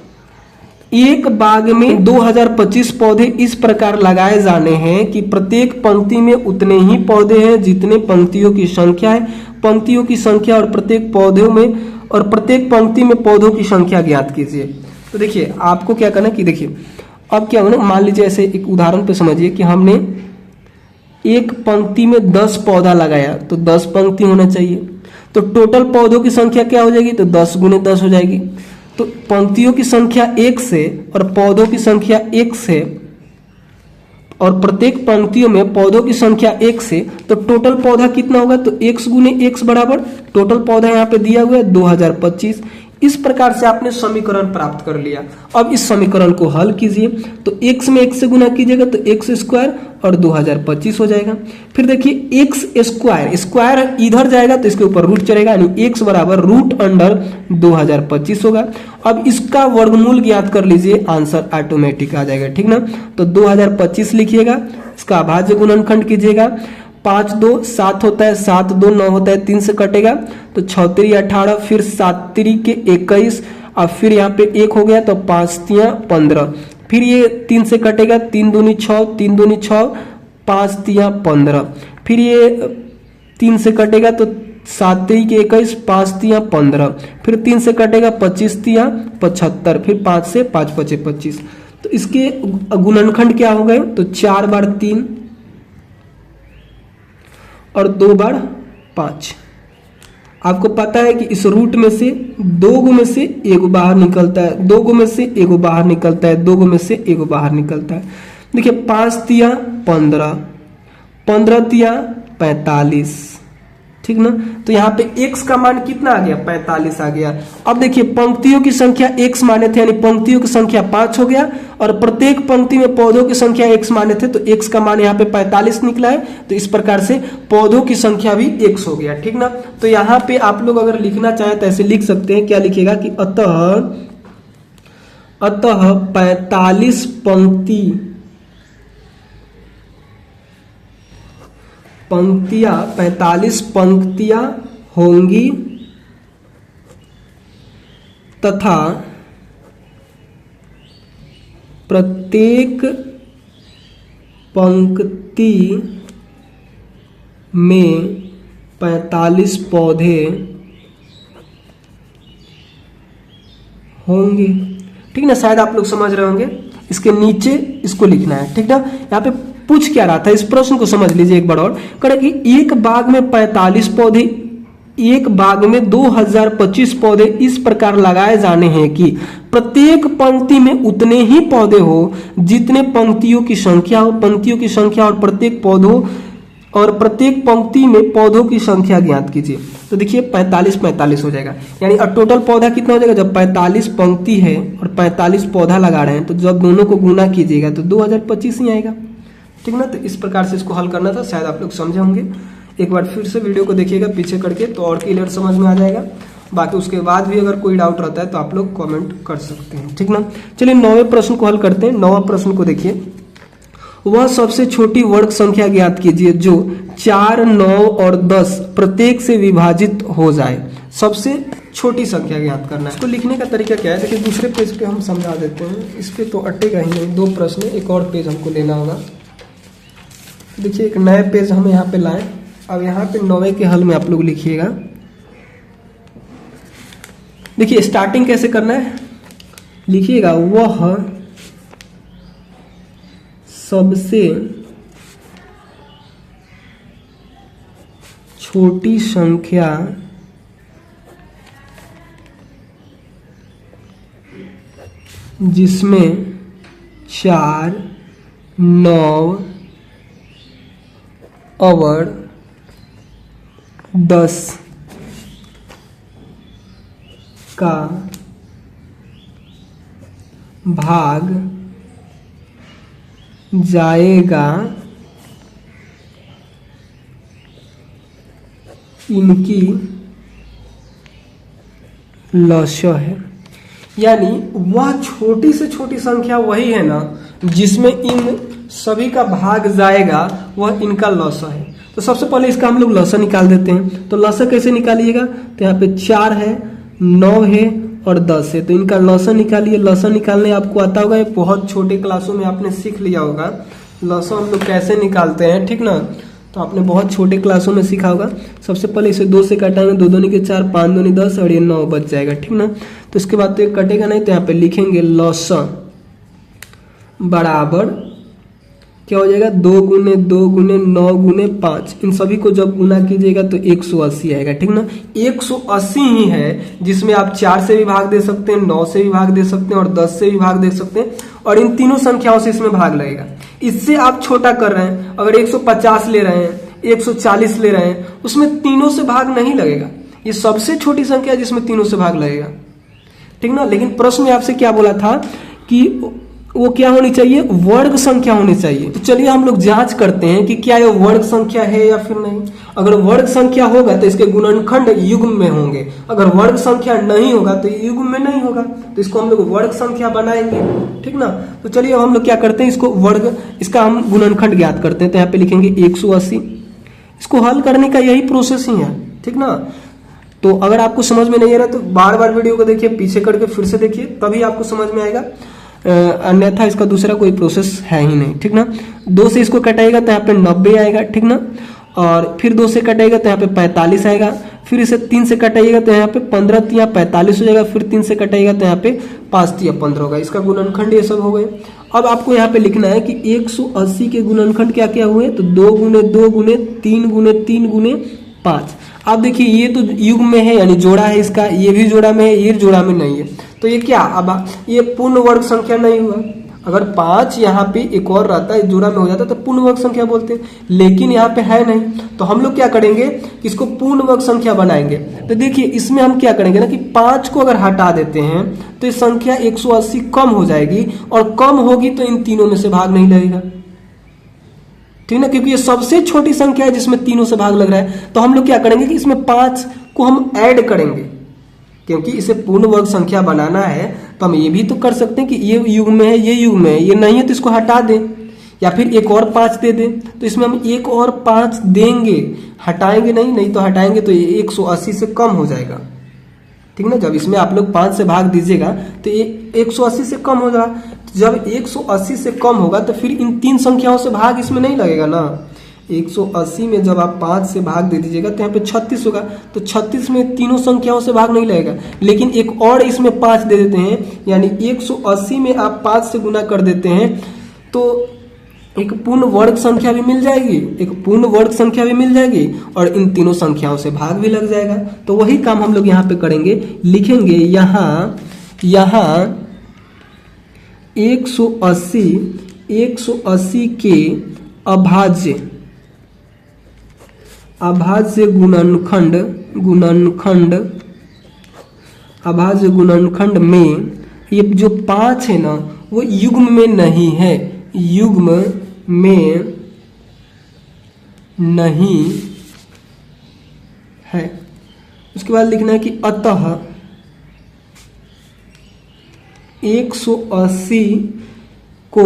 एक बाग में 2025 पौधे इस प्रकार लगाए जाने हैं कि प्रत्येक पंक्ति में उतने ही पौधे हैं जितने पंक्तियों की संख्या है। पंक्तियों की संख्या और प्रत्येक पौधों में और प्रत्येक पंक्ति में पौधों की संख्या ज्ञात कीजिए। तो देखिए आपको क्या करना कि देखिए अब क्या होना, मान लीजिए ऐसे एक उदाहरण पे समझिए कि हमने एक पंक्ति में 10 पौधा लगाया, तो 10 पंक्ति होना चाहिए। तो टोटल पौधों की संख्या क्या हो जाएगी, तो 10 गुने 10 हो जाएगी। तो पंक्तियों की संख्या 1 से और पौधों की संख्या 1 से, और प्रत्येक पंक्तियों में पौधों की संख्या 1 से, तो टोटल पौधा कितना होगा, तो x गुने x बराबर टोटल पौधा यहाँ पे दिया हुआ है 2025। इस प्रकार से आपने समीकरण प्राप्त कर लिया। अब इस समीकरण को हल कीजिए, तो x में x से गुना कीजिएगा तो x स्क्वायर और 2025 हो जाएगा। फिर देखिए x स्क्वायर इधर जाएगा तो इसके ऊपर रूट चढ़ेगा, यानी x बराबर रूट अंडर 2025 होगा। अब इसका वर्गमूल ज्ञात कर लीजिए, आंसर ऑटोमेटिक आ जाएगा, ठीक ना। तो 2025 लिखिएगा, इसका अभाज्य गुणनखंड कीजिएगा, 5 2 7 होता है, 7 2 9 होता है, 3 से कटेगा तो 6 3 18, फिर 7 3 के 21, और फिर यहाँ पे 1 हो गया तो 5 3 15, फिर ये 3 से कटेगा, 3 दूनी 6, 3 दूनी 6, 5 3 15, फिर ये 3 से कटेगा तो 7 × 21, 5 × 15, फिर 3 से कटेगा 25 × 75, फिर 5 से 5 × 5 = 25। तो इसके गुणनखंड क्या हो गए? तो 4 बार 3 और 2 बार 5। आपको पता है कि इस रूट में से 2 में से 1 बाहर निकलता है, 2 में से 1 बाहर निकलता है, 2 में से 1 बाहर निकलता है। देखिए 5 × 15, 15 × 45, ठीक ना। तो यहाँ पे x का मान कितना आ गया? 45 आ गया। अब देखिए पंक्तियों की संख्या x माने थे, यानी पंक्तियों की संख्या 5 हो गया, और प्रत्येक पंक्ति में पौधों की संख्या x माने थे, तो x का मान यहाँ पे 45 निकला है। तो इस प्रकार से पौधों की संख्या भी x हो गया, ठीक ना। तो यहाँ पे आप लोग अगर लिखना चाहें तो ऐसे लिख सकते हैं। क्या लिखेगा कि अतः 45 पंक्तियां होंगी तथा प्रत्येक पंक्ति में 45 पौधे होंगे, ठीक ना। शायद आप लोग समझ रहे होंगे। इसके नीचे इसको लिखना है, ठीक ना। यहाँ पे पूछ क्या रहा था, इस प्रश्न को समझ लीजिए एक बार और। कह कि एक बाग में 45 पौधे, एक बाग में 2025 पौधे इस प्रकार लगाए जाने हैं कि प्रत्येक पंक्ति में उतने ही पौधे हो जितने पंक्तियों की संख्या हो, पंक्तियों की संख्या और प्रत्येक पौधों और प्रत्येक पंक्ति में पौधों की संख्या ज्ञात कीजिए। तो देखिए 45 हो जाएगा, यानी अब टोटल पौधा कितना हो जाएगा? जब 45 पंक्ति है और 45 पौधा लगा रहे हैं, तो जब दोनों को गुना कीजिएगा तो 2025 ही आएगा, ठीक ना। तो इस प्रकार से इसको हल करना था। शायद आप लोग समझे होंगे। एक बार फिर से वीडियो को देखिएगा पीछे करके, तो और क्लियर समझ में आ जाएगा। बाकी उसके बाद भी अगर कोई डाउट रहता है तो आप लोग कमेंट कर सकते हैं, ठीक ना। चलिए 9वें प्रश्न को हल करते हैं। 9वां प्रश्न को देखिए। वह सबसे छोटी वर्ग संख्या ज्ञात कीजिए जो 4, 9 और 10 प्रत्येक से विभाजित हो जाए। सबसे छोटी संख्या ज्ञात करना है। इसको लिखने का तरीका क्या है? देखिए दूसरे पेज पे हम समझा देते हैं, इस पे तो अटेगा ही नहीं। 2 प्रश्न, एक और पेज हमको लेना होगा। देखिए एक नए पेज हम यहाँ पे लाएं। अब यहाँ पे 9वें के हल में आप लोग लिखिएगा। देखिए स्टार्टिंग कैसे करना है, लिखिएगा वह सबसे छोटी संख्या जिसमें 4, 9 और 10 का भाग जाएगा, इनकी लक्ष्य है। यानी वह छोटी से छोटी संख्या वही है ना जिसमें इन सभी का भाग जाएगा, वह इनका लक्ष्य है। तो सबसे पहले इसका हम लोग लक्ष्य निकाल देते हैं। तो लक्ष्य कैसे निकालिएगा? तो यहाँ पे 4 है, 9 है और 10 है, तो इनका लक्ष्य निकालिए। लक्ष्य निकालने आपको आता होगा, ये बहुत छोटे क्लासों में आपने सीख लिया होगा लक्ष्य हम लोग कैसे निकालते हैं, ठीक ना। तो आपने बहुत छोटे क्लासों में सीखा होगा। सबसे पहले इसे 2 से काटेंगे, 2 दूनी के 4, 5 दूनी 10 और ये 9 बच जाएगा, ठीक ना। तो इसके बाद तो ये कटेगा नहीं, तो यहाँ पे लिखेंगे लक्ष्य बराबर क्या हो जाएगा? 2 गुने 2 गुने 9 गुने 5। इन सभी को जब गुना कीजिएगा तो 180 आएगा, ठीक ना। 180 ही है जिसमें आप 4 से भी भाग दे सकते हैं, 9 से भी भाग दे सकते हैं और 10 से भी भाग दे सकते हैं, और इन तीनों संख्याओं से इसमें भाग लगेगा। इससे आप छोटा कर रहे हैं, अगर 150 ले रहे हैं, 140 ले रहे हैं, उसमें तीनों से भाग नहीं लगेगा। ये सबसे छोटी संख्या जिसमें तीनों से भाग लगेगा, ठीक ना। लेकिन प्रश्न में आपसे क्या बोला था कि वो क्या होनी चाहिए? वर्ग संख्या होनी चाहिए। तो चलिए हम लोग जांच करते हैं कि क्या ये वर्ग संख्या है या फिर नहीं। अगर वर्ग संख्या होगा तो इसके गुणनखंड युग्म में होंगे, अगर वर्ग संख्या नहीं होगा तो युग्म में नहीं होगा। तो इसको हम लोग वर्ग संख्या बनाएंगे, ठीक ना। तो चलिए हम लोग क्या करते हैं, इसको वर्ग, इसका हम गुणनखंड ज्ञात करते हैं। तो यहाँ पे लिखेंगे 180। इसको हल करने का यही प्रोसेस ही है, ठीक ना। तो अगर आपको समझ में नहीं आ रहा तो बार बार वीडियो को देखिए, पीछे करके फिर से देखिए, तभी आपको समझ में आएगा। अन्यथा इसका दूसरा कोई प्रोसेस है ही नहीं, ठीक ना। 2 से इसको कटाएगा तो यहाँ पे 90 आएगा, ठीक ना। और फिर 2 से कटेगा तो यहाँ पे 45 आएगा, फिर इसे 3 से कटाइएगा तो यहाँ पे 15 तिया 45 हो जाएगा, फिर 3 से कटाइएगा तो यहाँ पे 5 तिया 15 होगा। इसका गुणनखंड ये सब हो गए। अब आपको यहाँ पे लिखना है कि 180 के गुणनखंड क्या क्या हुए, तो 2 गुने 2 गुने 3 गुने 3 गुने 5। अब देखिए ये तो युग्म में है यानी जोड़ा है इसका, ये भी जोड़ा में है, ये जोड़ा में नहीं है, तो ये क्या, अब ये पूर्ण वर्ग संख्या नहीं हुआ। अगर 5 यहाँ पे एक और रहता है जोड़ा में हो जाता तो पूर्ण वर्ग संख्या बोलते हैं, लेकिन यहाँ पे है नहीं, तो हम लोग क्या करेंगे, इसको पूर्ण वर्ग संख्या बनाएंगे। तो देखिए इसमें हम क्या करेंगे ना कि 5 को अगर हटा देते हैं तो ये संख्या 180 कम हो जाएगी, और कम होगी तो इन तीनों में से भाग नहीं लगेगा, ठीक ना, क्योंकि ये सबसे छोटी संख्या है जिसमें तीनों से भाग लग रहा है। तो हम लोग क्या करेंगे कि इसमें 5 को हम ऐड करेंगे, क्योंकि इसे पूर्ण वर्ग संख्या बनाना है तो हम ये भी तो कर सकते हैं कि ये युग्म में है, ये युग्म में है, ये नहीं है तो इसको हटा दें, या फिर एक और 5 दे दें। तो इसमें हम एक और 5 देंगे, हटाएंगे नहीं तो हटाएंगे तो ये 180 से कम हो जाएगा, ठीक ना। जब इसमें आप लोग 5 से भाग दीजिएगा तो ये 180 से कम हो जाएगा। जब 180 से कम होगा तो फिर इन 3 संख्याओं से भाग इसमें नहीं लगेगा ना। 180 में जब आप 5 से भाग दे दीजिएगा तो यहाँ पे 36 होगा, तो 36 में तीनों संख्याओं से भाग नहीं लगेगा, लेकिन एक और इसमें 5 दे देते हैं, यानी 180 में आप 5 से गुना कर देते हैं तो एक पूर्ण वर्ग संख्या भी मिल जाएगी, एक पूर्ण वर्ग संख्या भी मिल जाएगी, और इन तीनों संख्याओं से भाग भी लग जाएगा। तो वही काम हम लोग यहाँ पे करेंगे, लिखेंगे यहाँ 180 के अभाज्य गुणनखंड में ये जो 5 है ना वो युग्म में नहीं है, युग्म में नहीं है। उसके बाद लिखना है कि अतः 180 को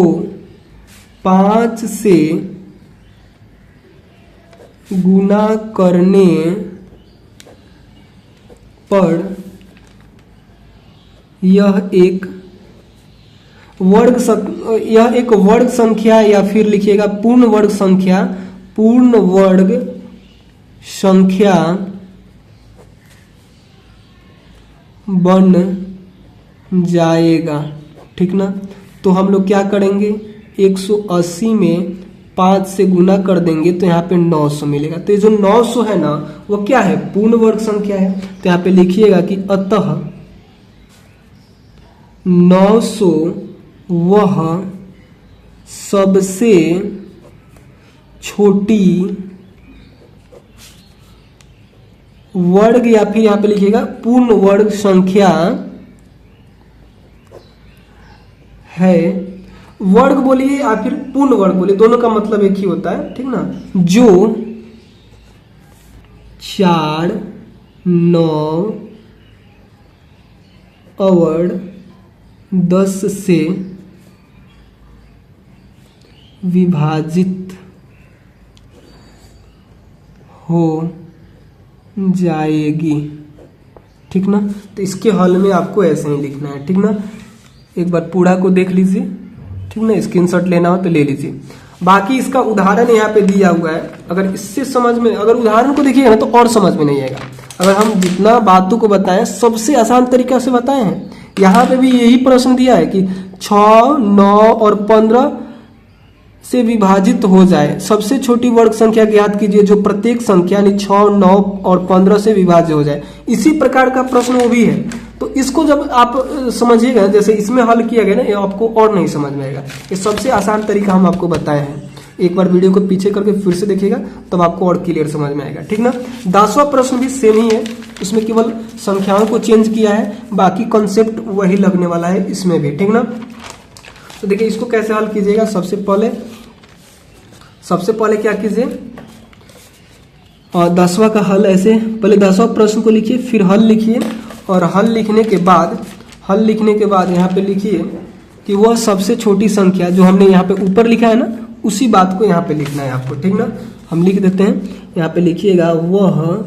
5 से गुना करने पर यह एक वर्ग संख्या या फिर लिखिएगा पूर्ण वर्ग संख्या बन जाएगा, ठीक ना। तो हम लोग क्या करेंगे, 180 में 5 से गुना कर देंगे तो यहाँ पे 900 मिलेगा। तो ये जो 900 है ना वो क्या है, पूर्ण वर्ग संख्या है। तो यहाँ पे लिखिएगा कि अतः 900 वह सबसे छोटी वर्ग, या फिर यहाँ पे लिखिएगा पूर्ण वर्ग संख्या है। वर्ग बोलिए या फिर पूर्ण वर्ग बोलिए, दोनों का मतलब एक ही होता है, ठीक ना। जो 4, 9 और 10 से विभाजित हो जाएगी, ठीक ना। तो इसके हल में आपको ऐसे ही लिखना है, ठीक ना। एक बार पूरा को देख लीजिए, ठीक ना, स्क्रीनशॉट लेना हो तो ले लीजिए। बाकी इसका उदाहरण यहाँ पे दिया हुआ है, अगर इससे समझ में, अगर उदाहरण को देखिएगा ना तो और समझ में नहीं आएगा। अगर हम जितना बातों को बताएं सबसे आसान तरीका से बताए हैं। यहाँ पे भी यही प्रश्न दिया है कि 6, 9 और 15 से विभाजित हो जाए, सबसे छोटी वर्ग संख्या ज्ञात कीजिए जो प्रत्येक संख्या यानी 6, 9 और 15 से विभाज्य हो जाए। इसी प्रकार का प्रश्न वो भी है। तो इसको जब आप समझिएगा, जैसे इसमें हल किया गया ना, ये आपको और नहीं समझ में आएगा। ये सबसे आसान तरीका हम आपको बताए हैं। एक बार वीडियो को पीछे करके फिर से देखिएगा तब आपको और क्लियर समझ में आएगा, ठीक ना। 10वां प्रश्न भी सेम ही है, उसमें केवल संख्याओं को चेंज किया है, बाकी कॉन्सेप्ट वही लगने वाला है इसमें भी, ठीक ना। तो देखिए इसको कैसे हल कीजिएगा। सबसे पहले क्या कीजिए, और 10वां का हल ऐसे, पहले 10वां प्रश्न को लिखिए, फिर हल लिखिए, और हल लिखने के बाद यहाँ पे लिखिए कि वह सबसे छोटी संख्या जो हमने यहाँ पे ऊपर लिखा है ना, उसी बात को यहाँ पे लिखना है आपको, ठीक ना। हम लिख देते हैं, यहाँ पे लिखिएगा वह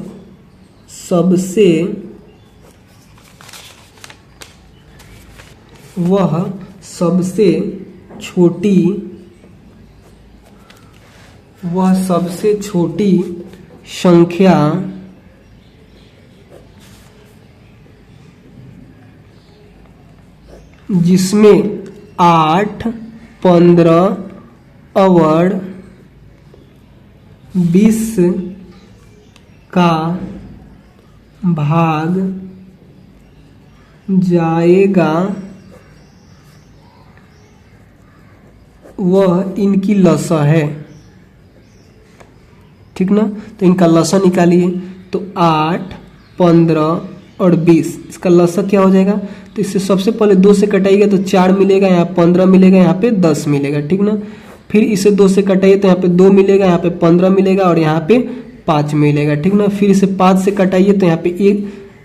सबसे छोटी संख्या जिसमें 8, 15 और 20 का भाग जाएगा वह इनकी लसा है। ठीक ना, तो इनका लसा निकालिए। तो 8, 15 और 20, इसका लसा क्या हो जाएगा? तो इससे सबसे पहले 2 से कटाइएगा तो 4 मिलेगा, यहाँ 15 मिलेगा, यहाँ पे 10 मिलेगा। ठीक ना, फिर इसे 2 से कटाइए तो यहाँ पे 2 मिलेगा, यहाँ पे 15 मिलेगा और यहाँ पे 5 मिलेगा। ठीक ना, फिर इसे 5 से कटाइए तो यहाँ पे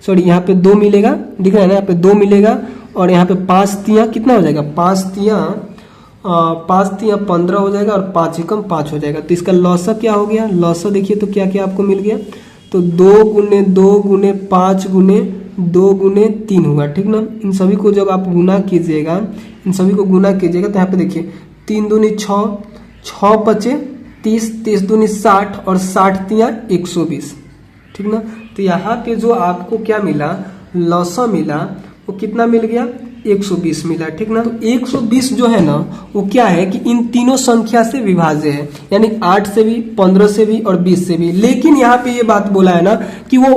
यहाँ पे 2 मिलेगा, दिख रहा है ना, यहाँ पे 2 मिलेगा और यहाँ पे 5 तियाँ कितना हो जाएगा? 5 तियाँ 15 हो जाएगा और 5 एकम 5 हो जाएगा। तो इसका लौसा क्या हो गया? लौसा देखिए तो क्या क्या आपको मिल गया? तो 2 गुने 2 गुने 5 गुने 2 गुने 3 होगा। ठीक ना, इन सभी को जब आप गुना कीजिएगा, इन सभी को गुना कीजिएगा तो यहाँ पे देखिए 3 दूनी 6, 6 पचे 30, 30 दूनी 60 और 60 तियाँ 120। ठीक ना, तो यहाँ पे जो आपको क्या मिला? लौसा मिला, वो कितना मिल गया? 120 मिला। ठीक ना, तो 120 जो है ना वो क्या है कि इन तीनों संख्या से विभाज्य है, यानी 8 से भी, 15 से भी और 20 से भी। लेकिन यहाँ पे ये बात बोला है ना कि वो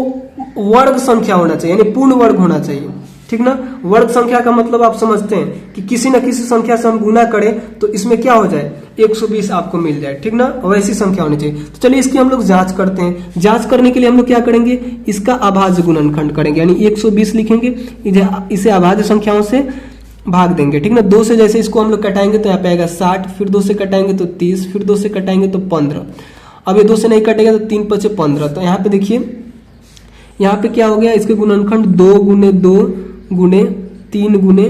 वर्ग संख्या होना चाहिए, यानी पूर्ण वर्ग होना चाहिए। ठीक ना, वर्ग संख्या का मतलब आप समझते हैं कि किसी न किसी संख्या से हम गुना करें तो इसमें क्या हो जाए? 120 आपको मिल जाए। ठीक ना, वैसी संख्या होनी चाहिए। तो चलिए इसकी हम लोग जांच करते हैं। जांच करने के लिए हम लोग क्या करेंगे? इसका अभाज्य गुणनखंड करेंगे, यानी 120 लिखेंगे, इसे अभाज्य संख्याओं से भाग देंगे। ठीक ना, 2 से जैसे इसको हम लोग कटाएंगे तो यहाँ पे आएगा 60, फिर 2 से कटाएंगे तो 30, फिर 2 से कटाएंगे तो 15। अब ये 2 से नहीं कटेगा तो 3 पचे 15। तो यहाँ पे देखिए, यहाँ पे क्या हो गया? इसके गुणनखंड 2 गुने 2 गुने 3 गुने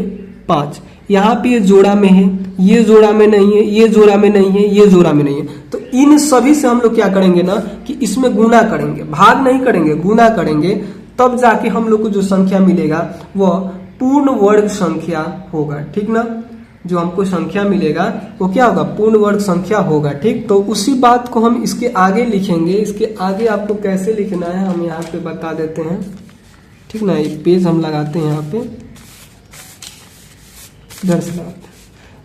5। यहाँ पे ये जोड़ा में है, ये जोड़ा में नहीं है, ये जोड़ा में नहीं है, ये जोड़ा में नहीं है। तो इन सभी से हम लोग क्या करेंगे ना कि इसमें गुना करेंगे, भाग नहीं करेंगे, गुना करेंगे, तब जाके हम लोग को जो संख्या मिलेगा वह पूर्ण वर्ग संख्या होगा। ठीक ना, जो हमको संख्या मिलेगा वो क्या होगा? पूर्ण वर्ग संख्या होगा। ठीक, तो उसी बात को हम इसके आगे लिखेंगे। इसके आगे आपको कैसे लिखना है हम यहाँ पे बता देते हैं। ठीक ना, एक पेज हम लगाते हैं यहाँ पे, इधर से लगाते हैं।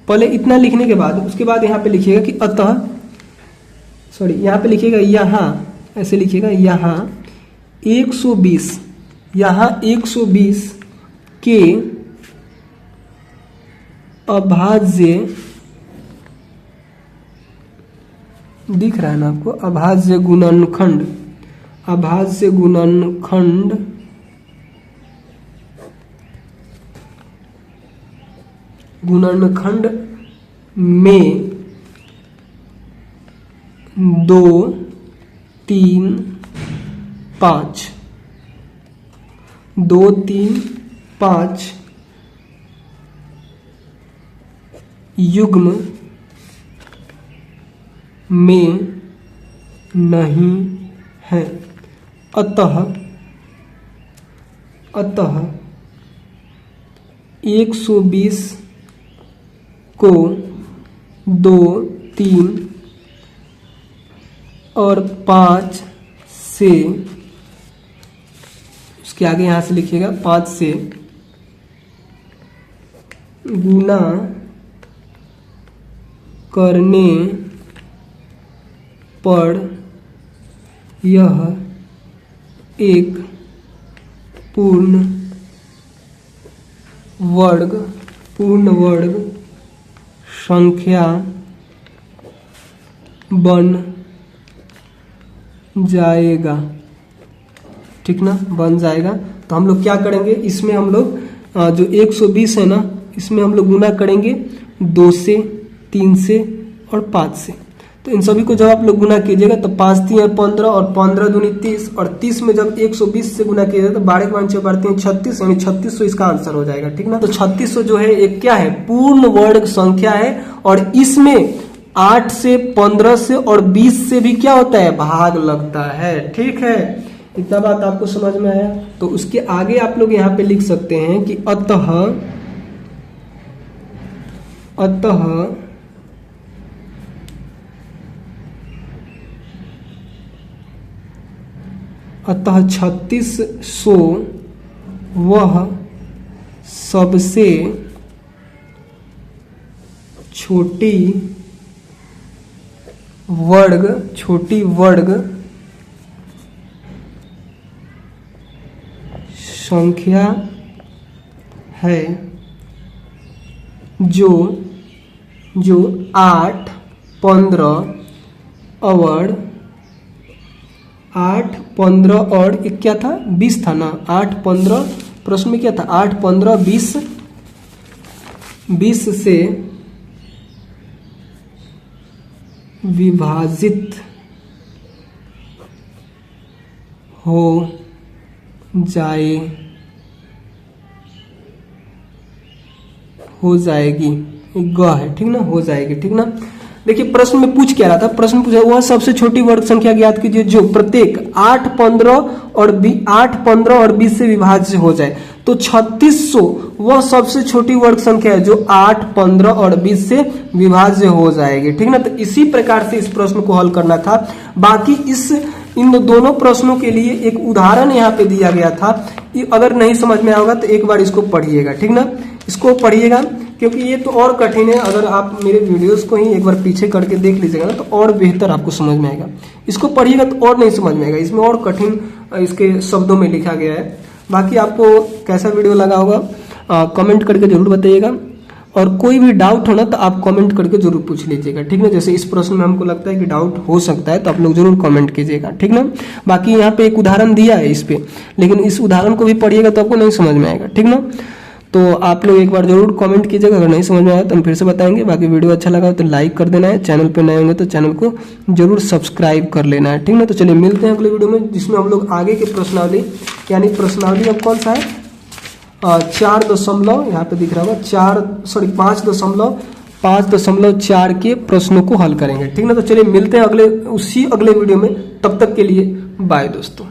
पहले इतना लिखने के बाद उसके बाद यहाँ पे लिखिएगा कि अतः, सॉरी यहाँ पे लिखिएगा, यहाँ ऐसे लिखिएगा, यहाँ 120, यहाँ 120 के अभाज्य, दिख रहा है ना आपको? अभाज्य गुणनखंड, अभाज्य गुणनखंड में 2, 3, 5, 2, 3, 5 युग्म में नहीं है। अतः 120 को 2, 3 और 5 से, उसके आगे यहां से लिखिएगा 5 से गुना करने पर यह एक पूर्ण वर्ग संख्या बन जाएगा। ठीक ना, बन जाएगा। तो हम लोग क्या करेंगे? इसमें हम लोग जो 120 है ना, इसमें हम लोग गुना करेंगे 2 से, 3 से और 5 से। तो इन सभी को जब आप लोग गुना कीजिएगा तो 5 3 15 और 15 दूनी 30 और 30 में जब 120 से गुना कीजिएगा तो 12 के 5 बढ़ते हैं 36, यानी 3600 इसका आंसर हो जाएगा। ठीक ना, तो 3600 जो है एक क्या है? पूर्ण वर्ग संख्या है। और इसमें 8 से, 15 से और 20 से भी क्या होता है? भाग लगता है। ठीक है, इतना बात आपको समझ में आया? तो उसके आगे आप लोग यहाँ पे लिख सकते हैं कि अतः 3600 वह सबसे छोटी वर्ग संख्या है जो 8, 15 और एक क्या था, 20 था ना, 8, 15 प्रश्न में क्या था, 8, 15, 20 से विभाजित हो जाएगी, ग है, ठीक ना, हो जाएगी, ठीक ना। देखिए प्रश्न में पूछ क्या रहा था, प्रश्न पूछा वह सबसे छोटी वर्ग संख्या ज्ञात कीजिए जो प्रत्येक 8, 15 और 20 से विभाज्य हो जाए। तो 3600 वह सबसे छोटी वर्ग संख्या है जो 8, 15 और 20 से विभाज्य हो जाएगी, ठीक ना। तो इसी प्रकार से इस प्रश्न को हल करना था। बाकी इन दोनों प्रश्नों के लिए एक उदाहरण यहाँ पे दिया गया था। अगर नहीं समझ में आएगा तो एक बार इसको पढ़िएगा, ठीक ना, इसको पढ़िएगा क्योंकि ये तो और कठिन है। अगर आप मेरे वीडियोस को ही एक बार पीछे करके देख लीजिएगा ना तो और बेहतर आपको समझ में आएगा। इसको पढ़िएगा तो और नहीं समझ में आएगा, इसमें और कठिन इसके शब्दों में लिखा गया है। बाकी आपको कैसा वीडियो लगा होगा कमेंट करके जरूर बताइएगा, और कोई भी डाउट हो ना तो आप कमेंट करके जरूर पूछ लीजिएगा, ठीक ना। जैसे इस प्रश्न में हमको लगता है कि डाउट हो सकता है तो आप लोग जरूर कमेंट कीजिएगा, ठीक ना। बाकी यहाँ पे एक उदाहरण दिया है इस पे, लेकिन इस उदाहरण को भी पढ़िएगा तो आपको नहीं समझ में आएगा, ठीक ना। तो आप लोग एक बार जरूर कमेंट कीजिएगा, अगर नहीं समझ में आया तो हम फिर से बताएंगे। बाकी वीडियो अच्छा लगा तो लाइक कर देना है, चैनल पे नए होंगे तो चैनल को जरूर सब्सक्राइब कर लेना है, ठीक ना। तो चलिए मिलते हैं अगले वीडियो में, जिसमें हम लोग आगे के प्रश्नावली यानी प्रश्नावली अब कौन सा है 4 यहाँ पे दिख रहा होगा 5.4 के प्रश्नों को हल करेंगे, ठीक ना। तो चलिए मिलते हैं अगले वीडियो में, तब तक के लिए बाय दोस्तों।